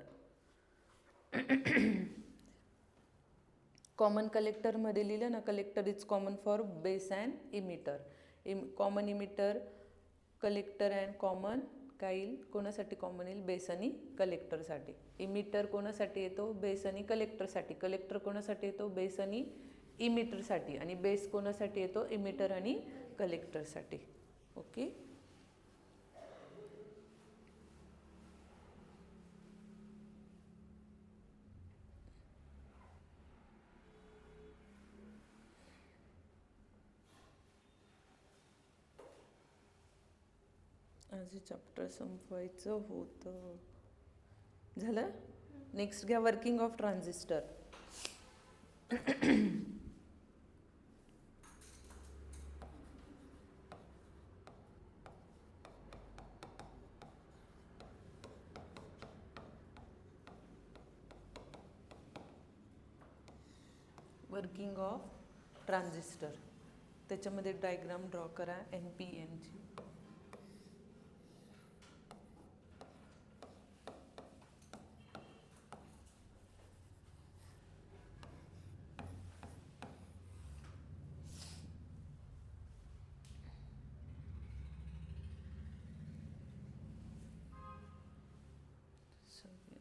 Common कलेक्टरमध्ये लिहिलं ना, collector is common for base and emitter. Common emitter, collector and common काय येईल, कोणासाठी कॉमन येईल, बेस आणि कलेक्टरसाठी. इमिटर कोणासाठी येतो, बेस आणि कलेक्टरसाठी. कलेक्टर कोणासाठी येतो, बेस आणि इमिटरसाठी. आणि बेस कोणासाठी येतो, इमिटर आणि कलेक्टरसाठी. ओके. आज चॅप्टर संपवायचं होतं. झालं. नेक्स्ट घ्या working of transistor. Working of transistor. त्याच्यामध्ये डायग्राम ड्रॉ करा NPNची.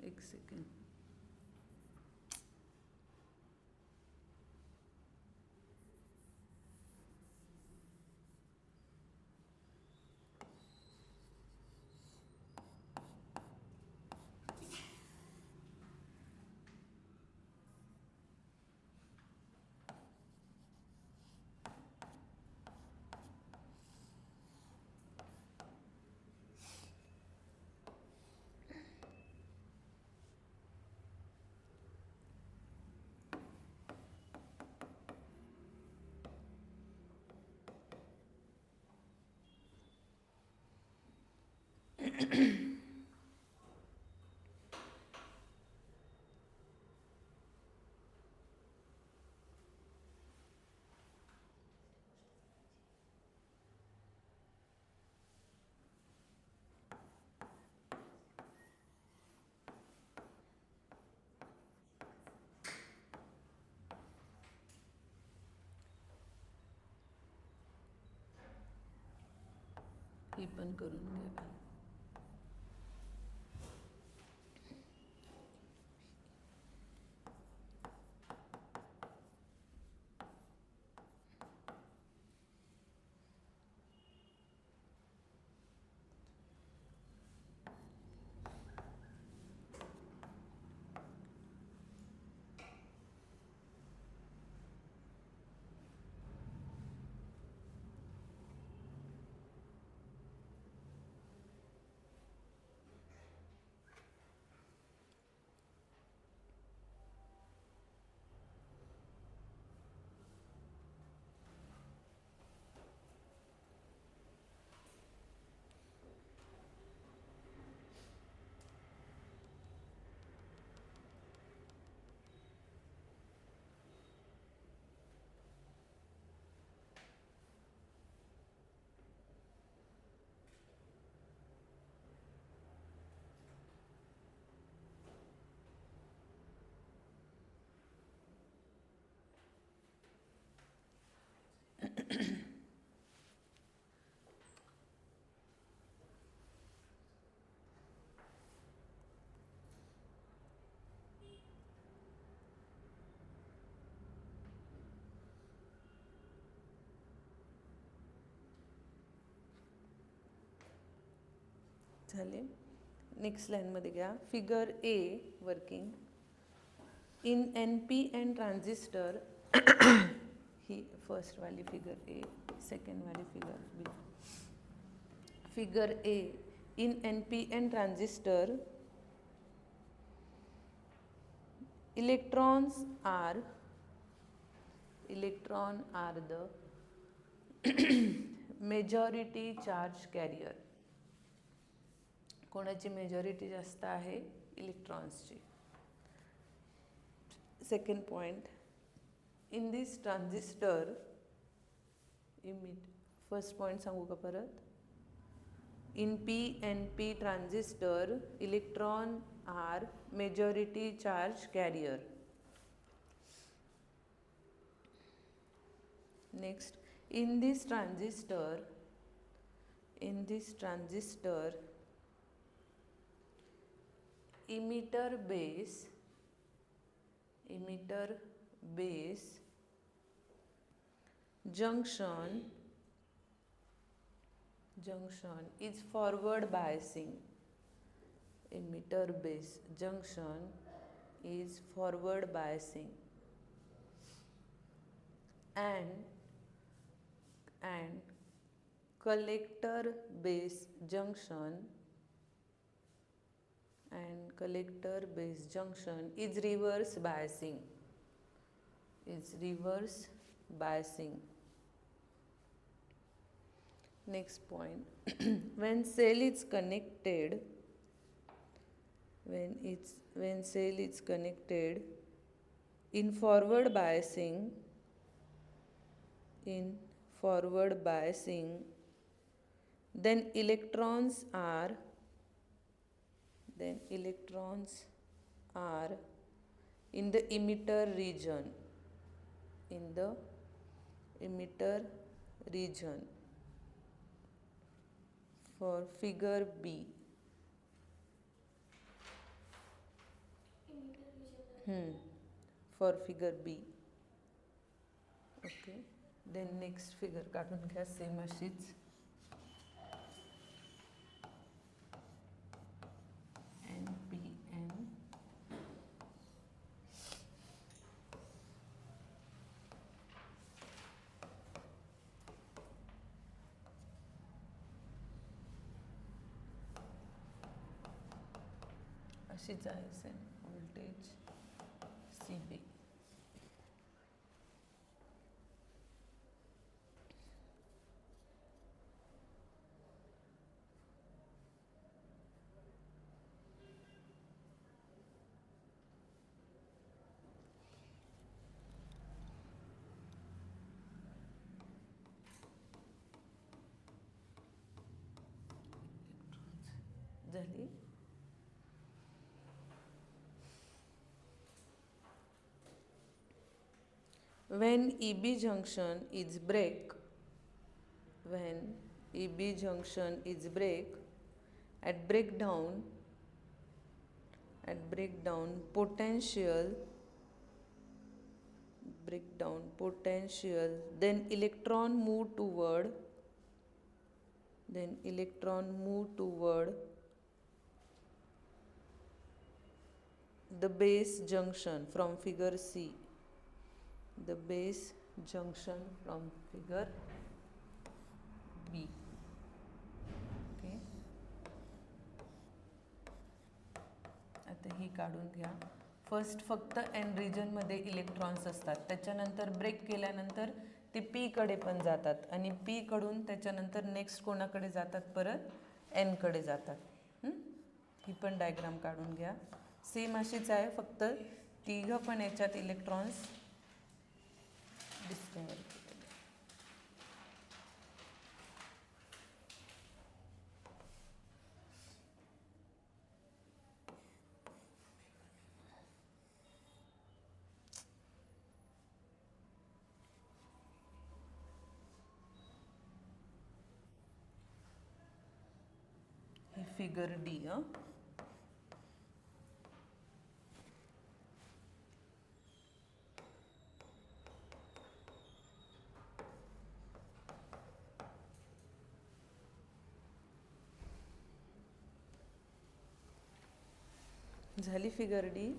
एक सेकंड. ही पण करून घ्या. झाले. नेक्स्ट लाईनमध्ये घ्या. Figure A working in NPN transistor. ही फर्स्ट वाली फिगर ए, सेकंड वाली figure B. Figure A in NPN transistor electrons are the majority charge carrier. कोणाची मेजॉरिटी जास्त आहे, इलेक्ट्रॉन्सची. Second point, in this transistor first point सांगू का परत. In PNP transistor electron are majority charge carrier. Next, in this transistor emitter base junction is forward biasing. Emitter base junction is forward biasing, and collector base junction is reverse biasing. Next point, when cell is connected in forward biasing, then electrons are in the emitter region for figure B. For figure B. Okay. Then next figure काढून घ्या same अशीच. NPN अशीच आहे same voltage CB. झाली. When EB junction is break, at breakdown potential, then electron move toward the base junction from figure C. The base junction from figure B. Okay. आता ही काढून घ्या. First फक्त N रिजनमध्ये electrons असतात, त्याच्यानंतर break केल्यानंतर ते पी कडे पण जातात आणि पी कडून त्याच्यानंतर नेक्स्ट कोणाकडे जातात, परत एन कडे जातात. ही पण डायग्राम काढून घ्या. सेम अशीच आहे, फक्त तिघं पण याच्यात इलेक्ट्रॉन्स डिस्कवर केलेले. ही फिगर डी. झाली फिगर डी.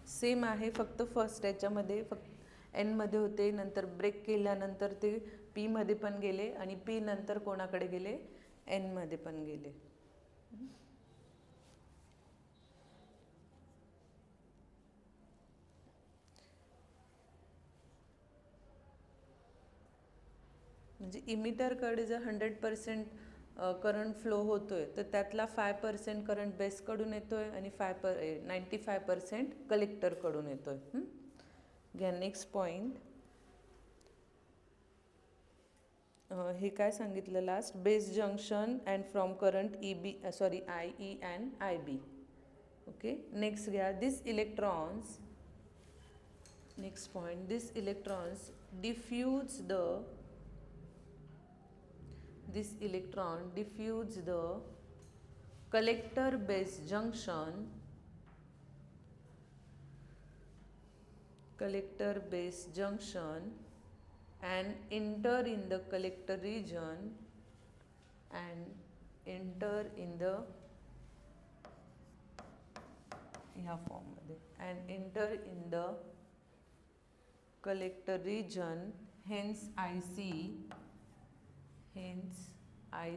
सेम आहे, फक्त फर्स्ट याच्यामध्ये फक्त एनमध्ये होते, नंतर ब्रेक केल्यानंतर ते पीमध्ये पण गेले आणि पी नंतर कोणाकडे गेले, एनमध्ये पण गेले. म्हणजे इमिटरकडे जर 100% करंट फ्लो होतोय तर त्यातला 5% करंट बेसकडून येतोय आणि 95% कलेक्टरकडून येतोय. घ्या नेक्स्ट पॉईंट. हे काय सांगितलं last, base junction and from current IE and IB. Okay. Next घ्या, this electrons, next point, this electrons diffuse the collector base junction collector base junction and enter in the collector region and enter in the ह्या फॉर्ममध्ये and enter in the collector region, hence I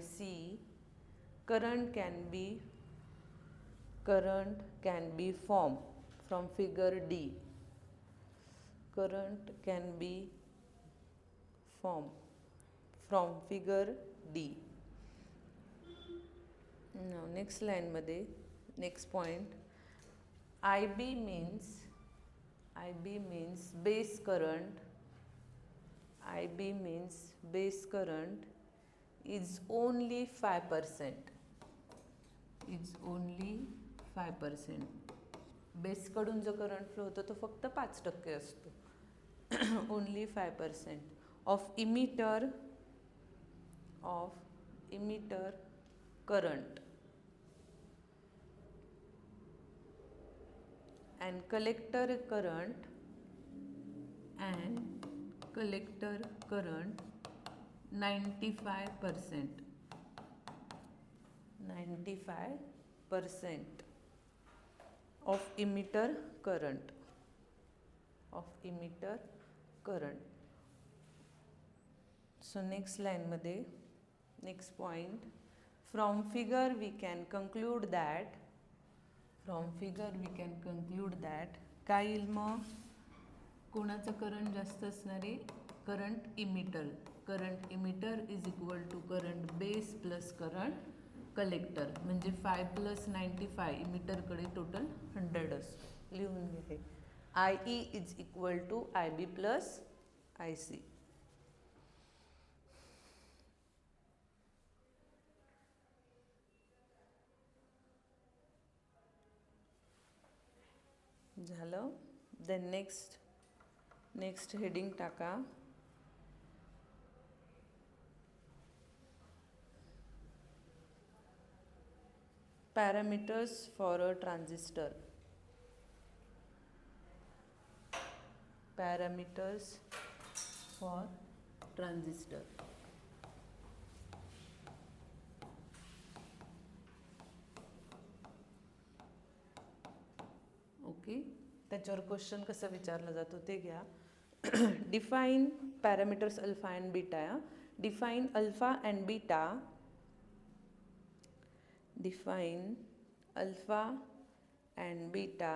see current can be formed from figure D. Current can be formed from figure D. Now next line मध्ये next point, IB means base current. IB means base current is only 5%. Is only 5%. Base कडून जो current flow होतो तो फक्त 5% असतो. Only 5% of emitter current and collector current 95% of emitter current. So next line मध्ये next point, from figure we can conclude that काय येईल मग, कोणाचं करंट जास्त असणारे, current emitter is equal to current base plus current collector, म्हणजे 5 + 95 इमिटरकडे total 100 असतो. लिहून घे, IE is equal to IB plus IC. झालं. देन नेक्स्ट हेडिंग टाका, parameters for a transistor. Parameters for transistor. Okay, त्याच्यावर क्वेश्चन कसं विचारला जातो ते घ्या. Define parameters alpha and beta. Define alpha and beta. Define alpha and beta.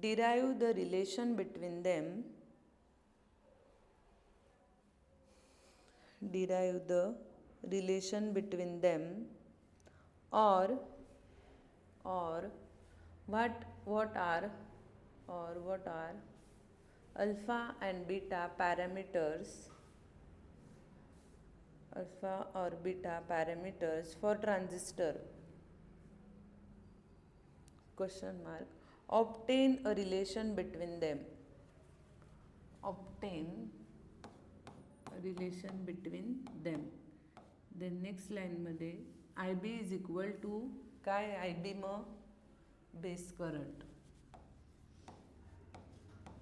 Derive the relation between them. Or what are alpha and beta parameters. Alpha or beta parameters for transistor. Question mark. Obtain a relation between them. Then next line मध्ये IB is equal to काय, IB मग base current.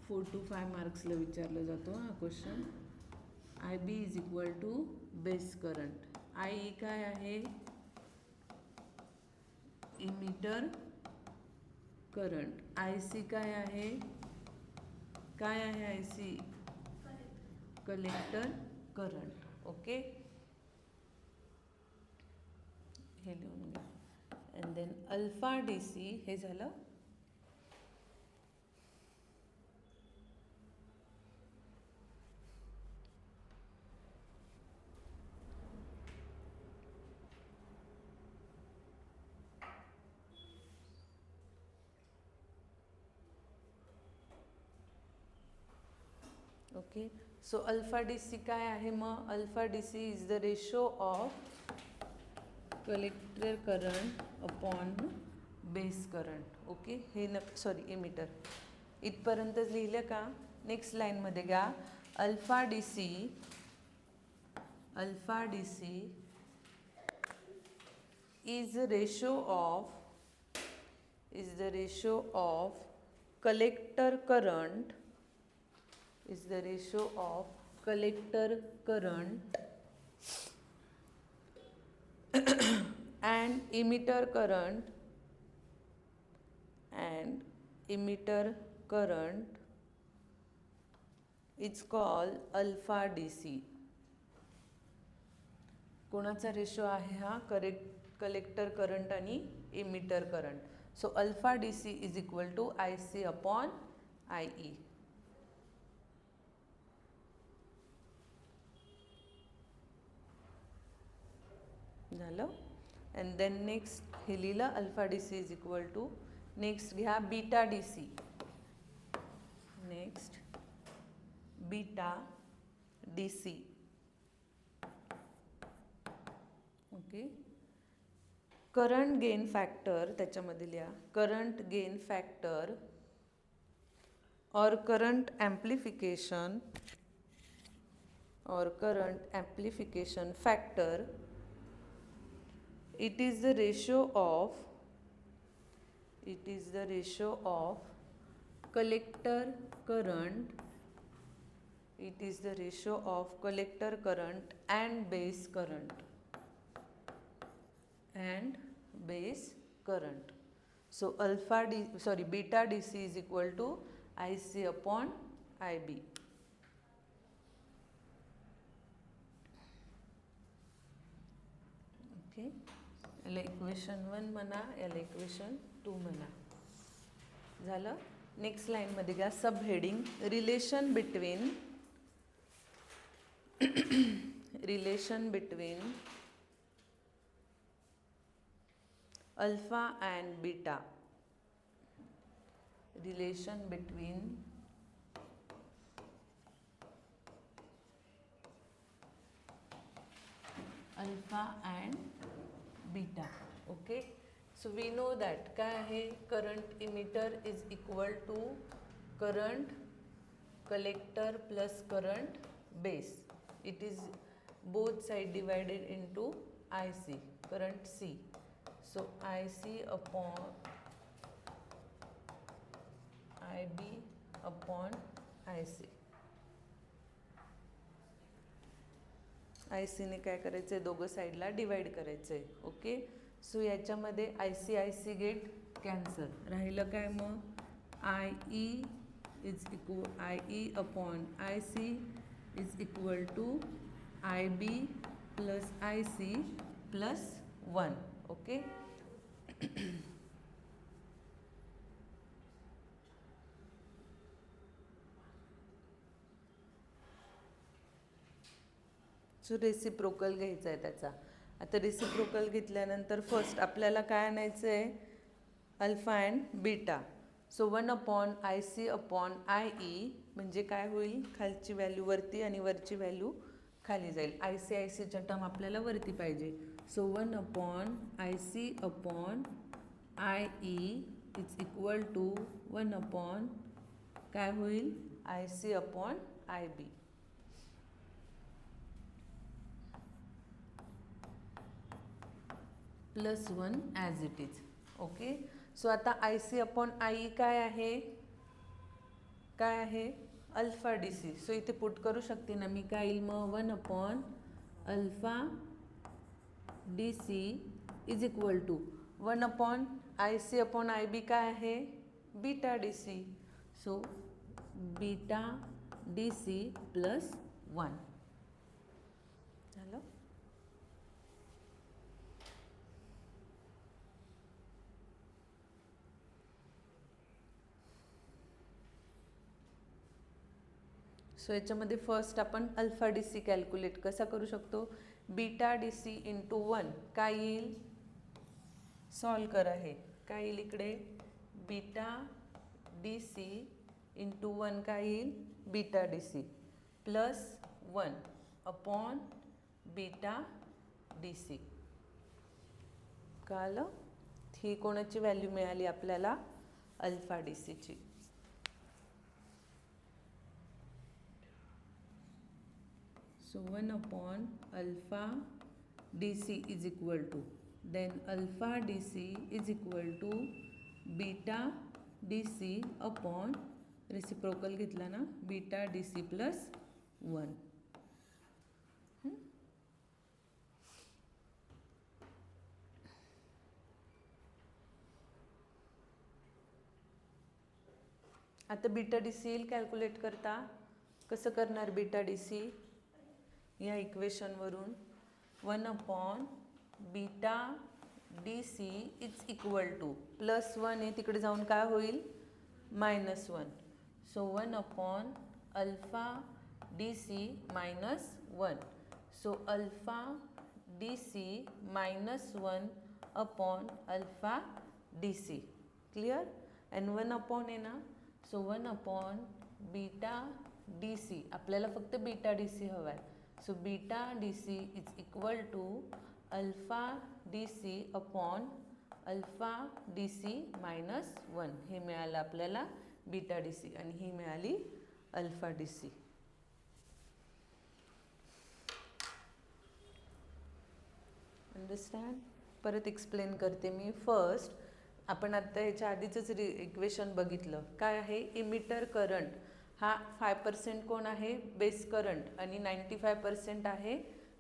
4 to 5 मार्क्सला विचारला जातो हा question. IB is equal to base current. IE काय आहे, emitter current. IC काय आहे IC, कलेक्टर करंट. ओके, हे लिहून घ्या. अँड देन अल्फा DC हे झालं. ओके, सो अल्फा DC काय आहे मग, alpha DC is the ratio of collector current upon base current. Okay, हे इमिटर इथपर्यंतच लिहिलं का. नेक्स्ट लाईनमध्ये घ्या, alpha DC is the ratio of collector current is the ratio of collector current and emitter current is called alpha DC. कोणाचा ratio आहे हा? Collector current आणि emitter current. So alpha D C is equal to I C upon I E. झालं. And then next हे लिहिलं alpha D C is equal to. Next घ्या beta D C. Next beta D C. Okay. Current gain factor त्याच्यामध्ये लिहा. Current gain factor और current amplification factor it is the ratio of collector current. It is the ratio of collector current and base current. So beta DC is equal to IC upon IB. Okay. याला equation 1 म्हणा, याला equation 2 म्हणा. झालं. Next लाईनमध्ये घ्या sub heading relation between alpha and beta. Relation between alpha and beta. Okay. So we know that काय आहे? Current emitter is equal to current collector plus current base. It is both side divided into I C, current C. So I C upon I B upon I C. I सीने काय करायचं आहे? दोघं साईडला divide करायचं आहे. Okay. So याच्यामध्ये I C get cancel. राहिलं काय मग? I E upon I C is equal to I B plus I C plus 1. Okay. So reciprocal घ्यायचा आहे त्याचा. आता रेसिप्रोकल घेतल्यानंतर फर्स्ट आपल्याला काय आणायचं आहे? Alpha and beta. So 1 upon I C upon I E म्हणजे काय होईल? खालची व्हॅल्यू वरती आणि वरची व्हॅल्यू खाली जाईल. आय सीच्या टर्म आपल्याला वरती पाहिजे. So 1 upon I C upon I E is equal to 1 upon काय होईल? I C upon I B. Plus 1 as it is. Okay. So आता I C upon I E काय आहे? Alpha D C. सो इथे put करू शकते ना मी. काय येईल मग? 1 upon alpha D C is equal to 1 upon I C upon I B काय आहे? Beta D C. So beta D C plus 1. झालं. सो याच्यामध्ये फर्स्ट आपण अल्फा डी सी कॅल्क्युलेट कसा करू शकतो? बीटा डी सी इंटू 1 काय येईल? सॉल्व करा. हे काय येईल इकडे? बीटा डी सी इंटू 1 काय येईल? Beta D C plus 1 upon beta D C. कळलं? ही कोणाची व्हॅल्यू मिळाली आपल्याला? अल्फा डी सीची. So 1 upon alpha DC is equal to, then alpha DC is equal to beta D C upon reciprocal घेतला ना बीटा डी सी प्लस 1. आता beta D C येईल कॅल्क्युलेट करता. कसं करणार बीटा डी सी? या इक्वेशनवरून 1 upon beta D C is equal to +1 आहे तिकडे जाऊन काय होईल -1. So 1 upon alpha D C -1. So alpha D C -1 upon alpha D C. Clear? And 1 upon आहे ना, so 1 upon beta D C. आपल्याला फक्त बीटा डी सी हवा आहे. So beta D C is equal to alpha D C upon alpha D C -1. हे मिळालं आपल्याला beta D C आणि ही मिळाली अल्फा डी सी. अंडरस्टँड? परत एक्सप्लेन करते मी. फर्स्ट आपण आत्ता ह्याच्या आधीचंच इक्वेशन बघितलं. काय आहे? इमिटर करंट हा 5% कोण आहे? बेस करंट आणि 95% आहे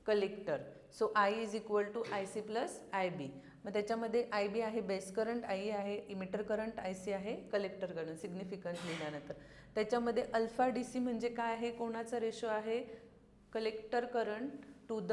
collector. So I is equal to I C plus I B. मग त्याच्यामध्ये आय बी आहे बेस करंट, आय आहे इमिटर करंट, आय सी आहे कलेक्टर करंट. सिग्निफिकन्स लिहिल्यानंतर त्याच्यामध्ये अल्फा डी सी म्हणजे काय आहे? कोणाचा रेशो आहे? Collector current to the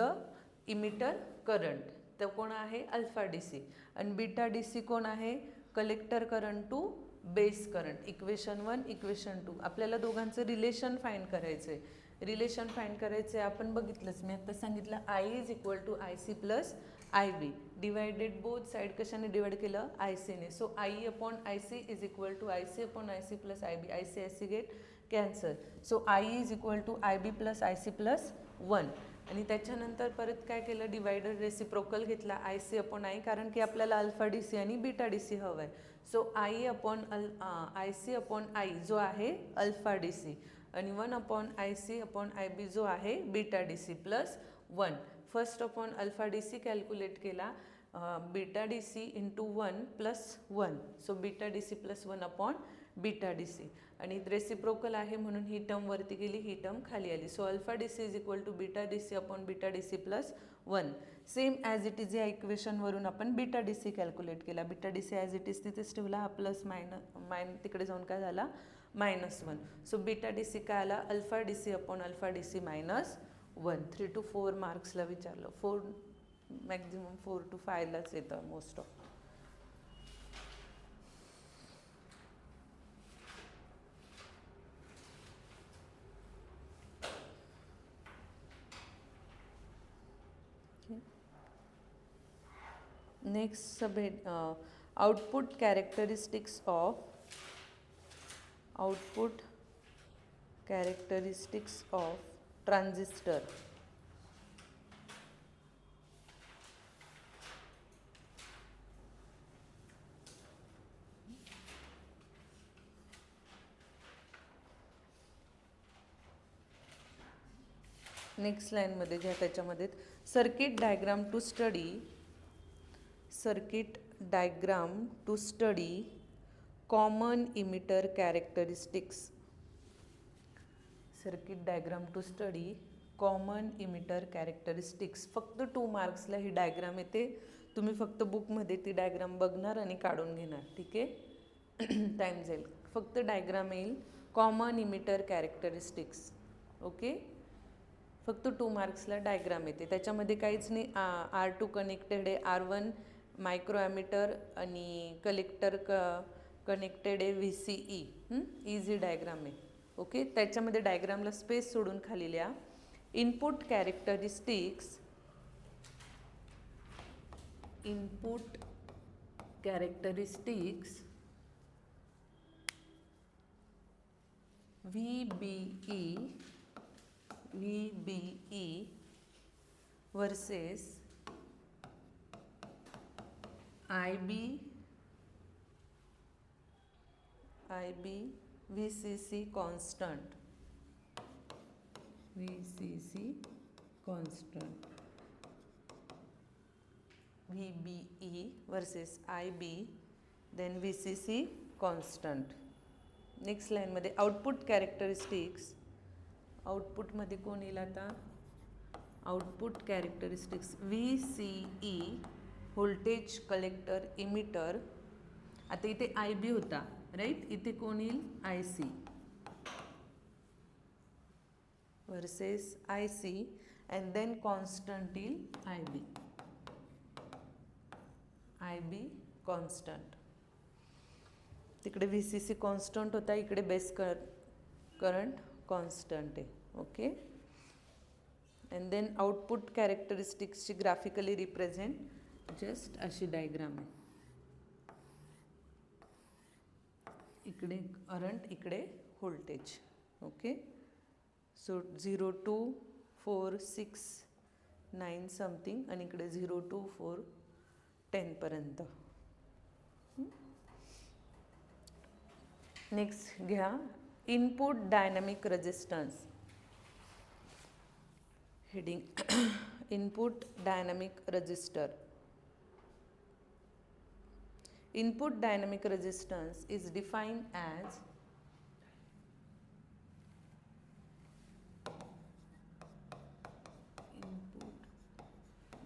emitter current. तर कोण आहे? Alpha D C. आणि बीटा डी सी कोण आहे? Collector current to base current. Equation 1 equation 2 आपल्याला दोघांचं रिलेशन फाइंड करायचं आहे. रिलेशन फाइंड करायचं आहे. आपण बघितलंच, मी आता सांगितलं I is equal to I C plus I B. Divided both side कशाने डिवाइड केलं? आय सीने. So I upon I C is equal to I C upon I C plus I B. I C get cancel. So I is equal to I B plus I C plus 1. आणि त्याच्यानंतर परत काय केलं? Divider reciprocal घेतला I C upon I, कारण की आपल्याला alpha D C आणि बीटा डी सी हवं आहे. So I upon I C upon I जो आहे अल्फा डी सी आणि 1 upon I C upon I B जो आहे beta D C plus 1. First upon alpha D C calculate केला beta D C into 1 plus 1. So beta D C plus 1 upon beta D C. आणि reciprocal आहे म्हणून ही term वरती गेली, ही term खाली आली. So alpha D C is equal to beta D C upon beta D C plus 1. Same as it is या इक्वेशनवरून आपण बीटा डी सी कॅल्क्युलेट केला. Beta D C as it is तिथेच ठेवला. हा प्लस तिकडे जाऊन काय झाला? -1. सो बीटा डी सी काय आला? Alpha D C upon alpha D C -1. 3 to 4 मार्क्सला विचारलं. 4 मॅक्झिमम 4 to 5 लाच येतं most of. Next output characteristics of transistor. Next लाईनमध्ये घ्या. त्याच्यामध्ये circuit diagram to study common emitter characteristics. Circuit diagram to study common emitter characteristics. फक्त 2 मार्क्सला ही diagram येते. तुम्ही फक्त बुकमध्ये ती डायग्राम बघणार आणि काढून घेणार. ठीक आहे? टाईम जाईल. फक्त डायग्राम येईल कॉमन इमिटर कॅरेक्टरिस्टिक्स. ओके? फक्त 2 मार्क्सला डायग्राम येते. त्याच्यामध्ये काहीच नाही. R2 कनेक्टेड आहे, R1 मायक्रो ॲमीटर आणि कलेक्टर कनेक्टेड आहे VCE. इझी डायग्राम आहे. ओके? त्याच्यामध्ये डायग्रामला स्पेस सोडून खाली लिहा input characteristics VBE versus IB VCC constant. VBE versus IB, then VCC constant. Next लाईनमध्ये आउटपुट कॅरेक्टरिस्टिक्स. आउटपुटमध्ये कोण येईल आता? Output characteristics VCE, voltage collector emitter. आता इथे IB होता राईट, इथे कोण येईल? IC versus IC and then constant येईल IB कॉन्स्टंट. तिकडे VCC कॉन्स्टंट होता, इकडे बेस करंट कॉन्स्टंट आहे. ओके. अँड देन आउटपुट कॅरेक्टरिस्टिक्सची ग्राफिकली रिप्रेझेंट जस्ट अशी डायग्राम आहे. इकडे करंट, इकडे voltage. Okay. So 0 to 4 6 9 something आणि इकडे 0 to 4 10 पर्यंत. नेक्स्ट घ्या input dynamic resistance. Heading input dynamic register. Input dynamic resistance is defined as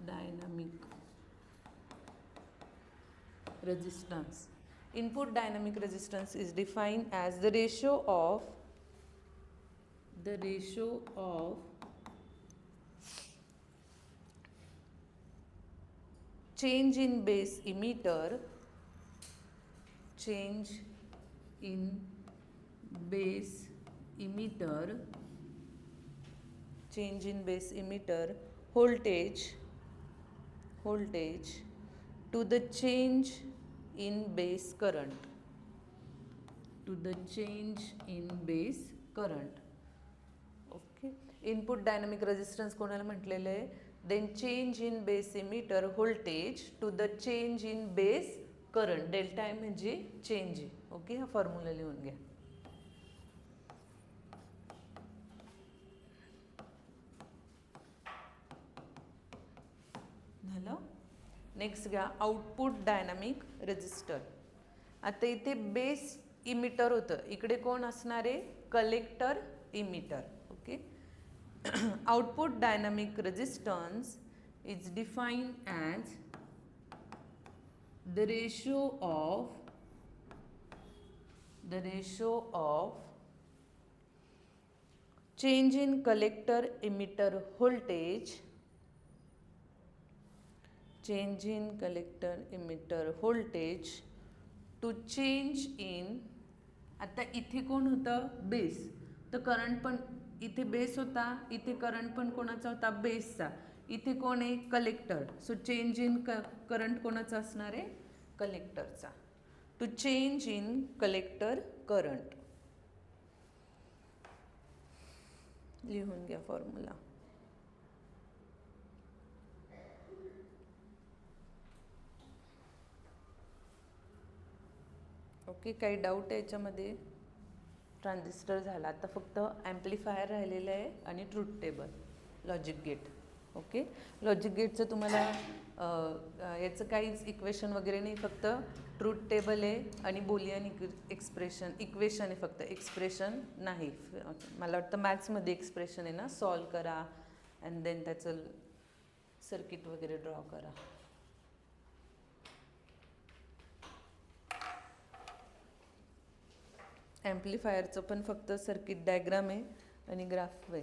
dynamic resistance. Input dynamic resistance is defined as the ratio of change in base emitter, change in base emitter, change in base emitter voltage to the change in base current, to the change in base current. Okay. Input dynamic resistance कोणाला म्हटलेलं आहे? Then change in base emitter voltage to the change in base current. Delta आहे म्हणजे change आहे. Okay. हा formula लिहून घ्या. झालं. नेक्स्ट घ्या आउटपुट डायनॅमिक रेजिस्टर. आता इथे बेस इमिटर होतं, इकडे कोण असणार आहे? Collector emitter. Okay. Output dynamic resistance is defined as the ratio of change in collector emitter voltage, change in collector emitter voltage to change in. आता इथे कोण होतं? बेस. तर करंट पण इथे बेस होता, इथे करंट पण कोणाचा होता? बेसचा. इथे कोण आहे? Collector. So change in current कोणाचा असणार आहे? कलेक्टरचा. To change in collector current. लिहून घ्या फॉर्म्युला. ओके. काही डाऊट आहे याच्यामध्ये? ट्रान्झिस्टर झाला, आता फक्त ॲम्प्लिफायर राहिलेलं आहे आणि truth table, logic gate. Okay. Logic गेटचं तुम्हाला याचं काहीच इक्वेशन वगैरे नाही, फक्त ट्रूथ टेबल आहे आणि बुलियन एक्सप्रेशन इक्वेशन आहे, फक्त एक्सप्रेशन नाही. मला वाटतं मॅथ्समध्ये एक्सप्रेशन आहे ना, सॉल्व करा अँड देन त्याचं सर्किट वगैरे ड्रॉ करा. ॲम्प्लिफायरचं पण फक्त सर्किट डायग्राम आहे आणि ग्राफ आहे.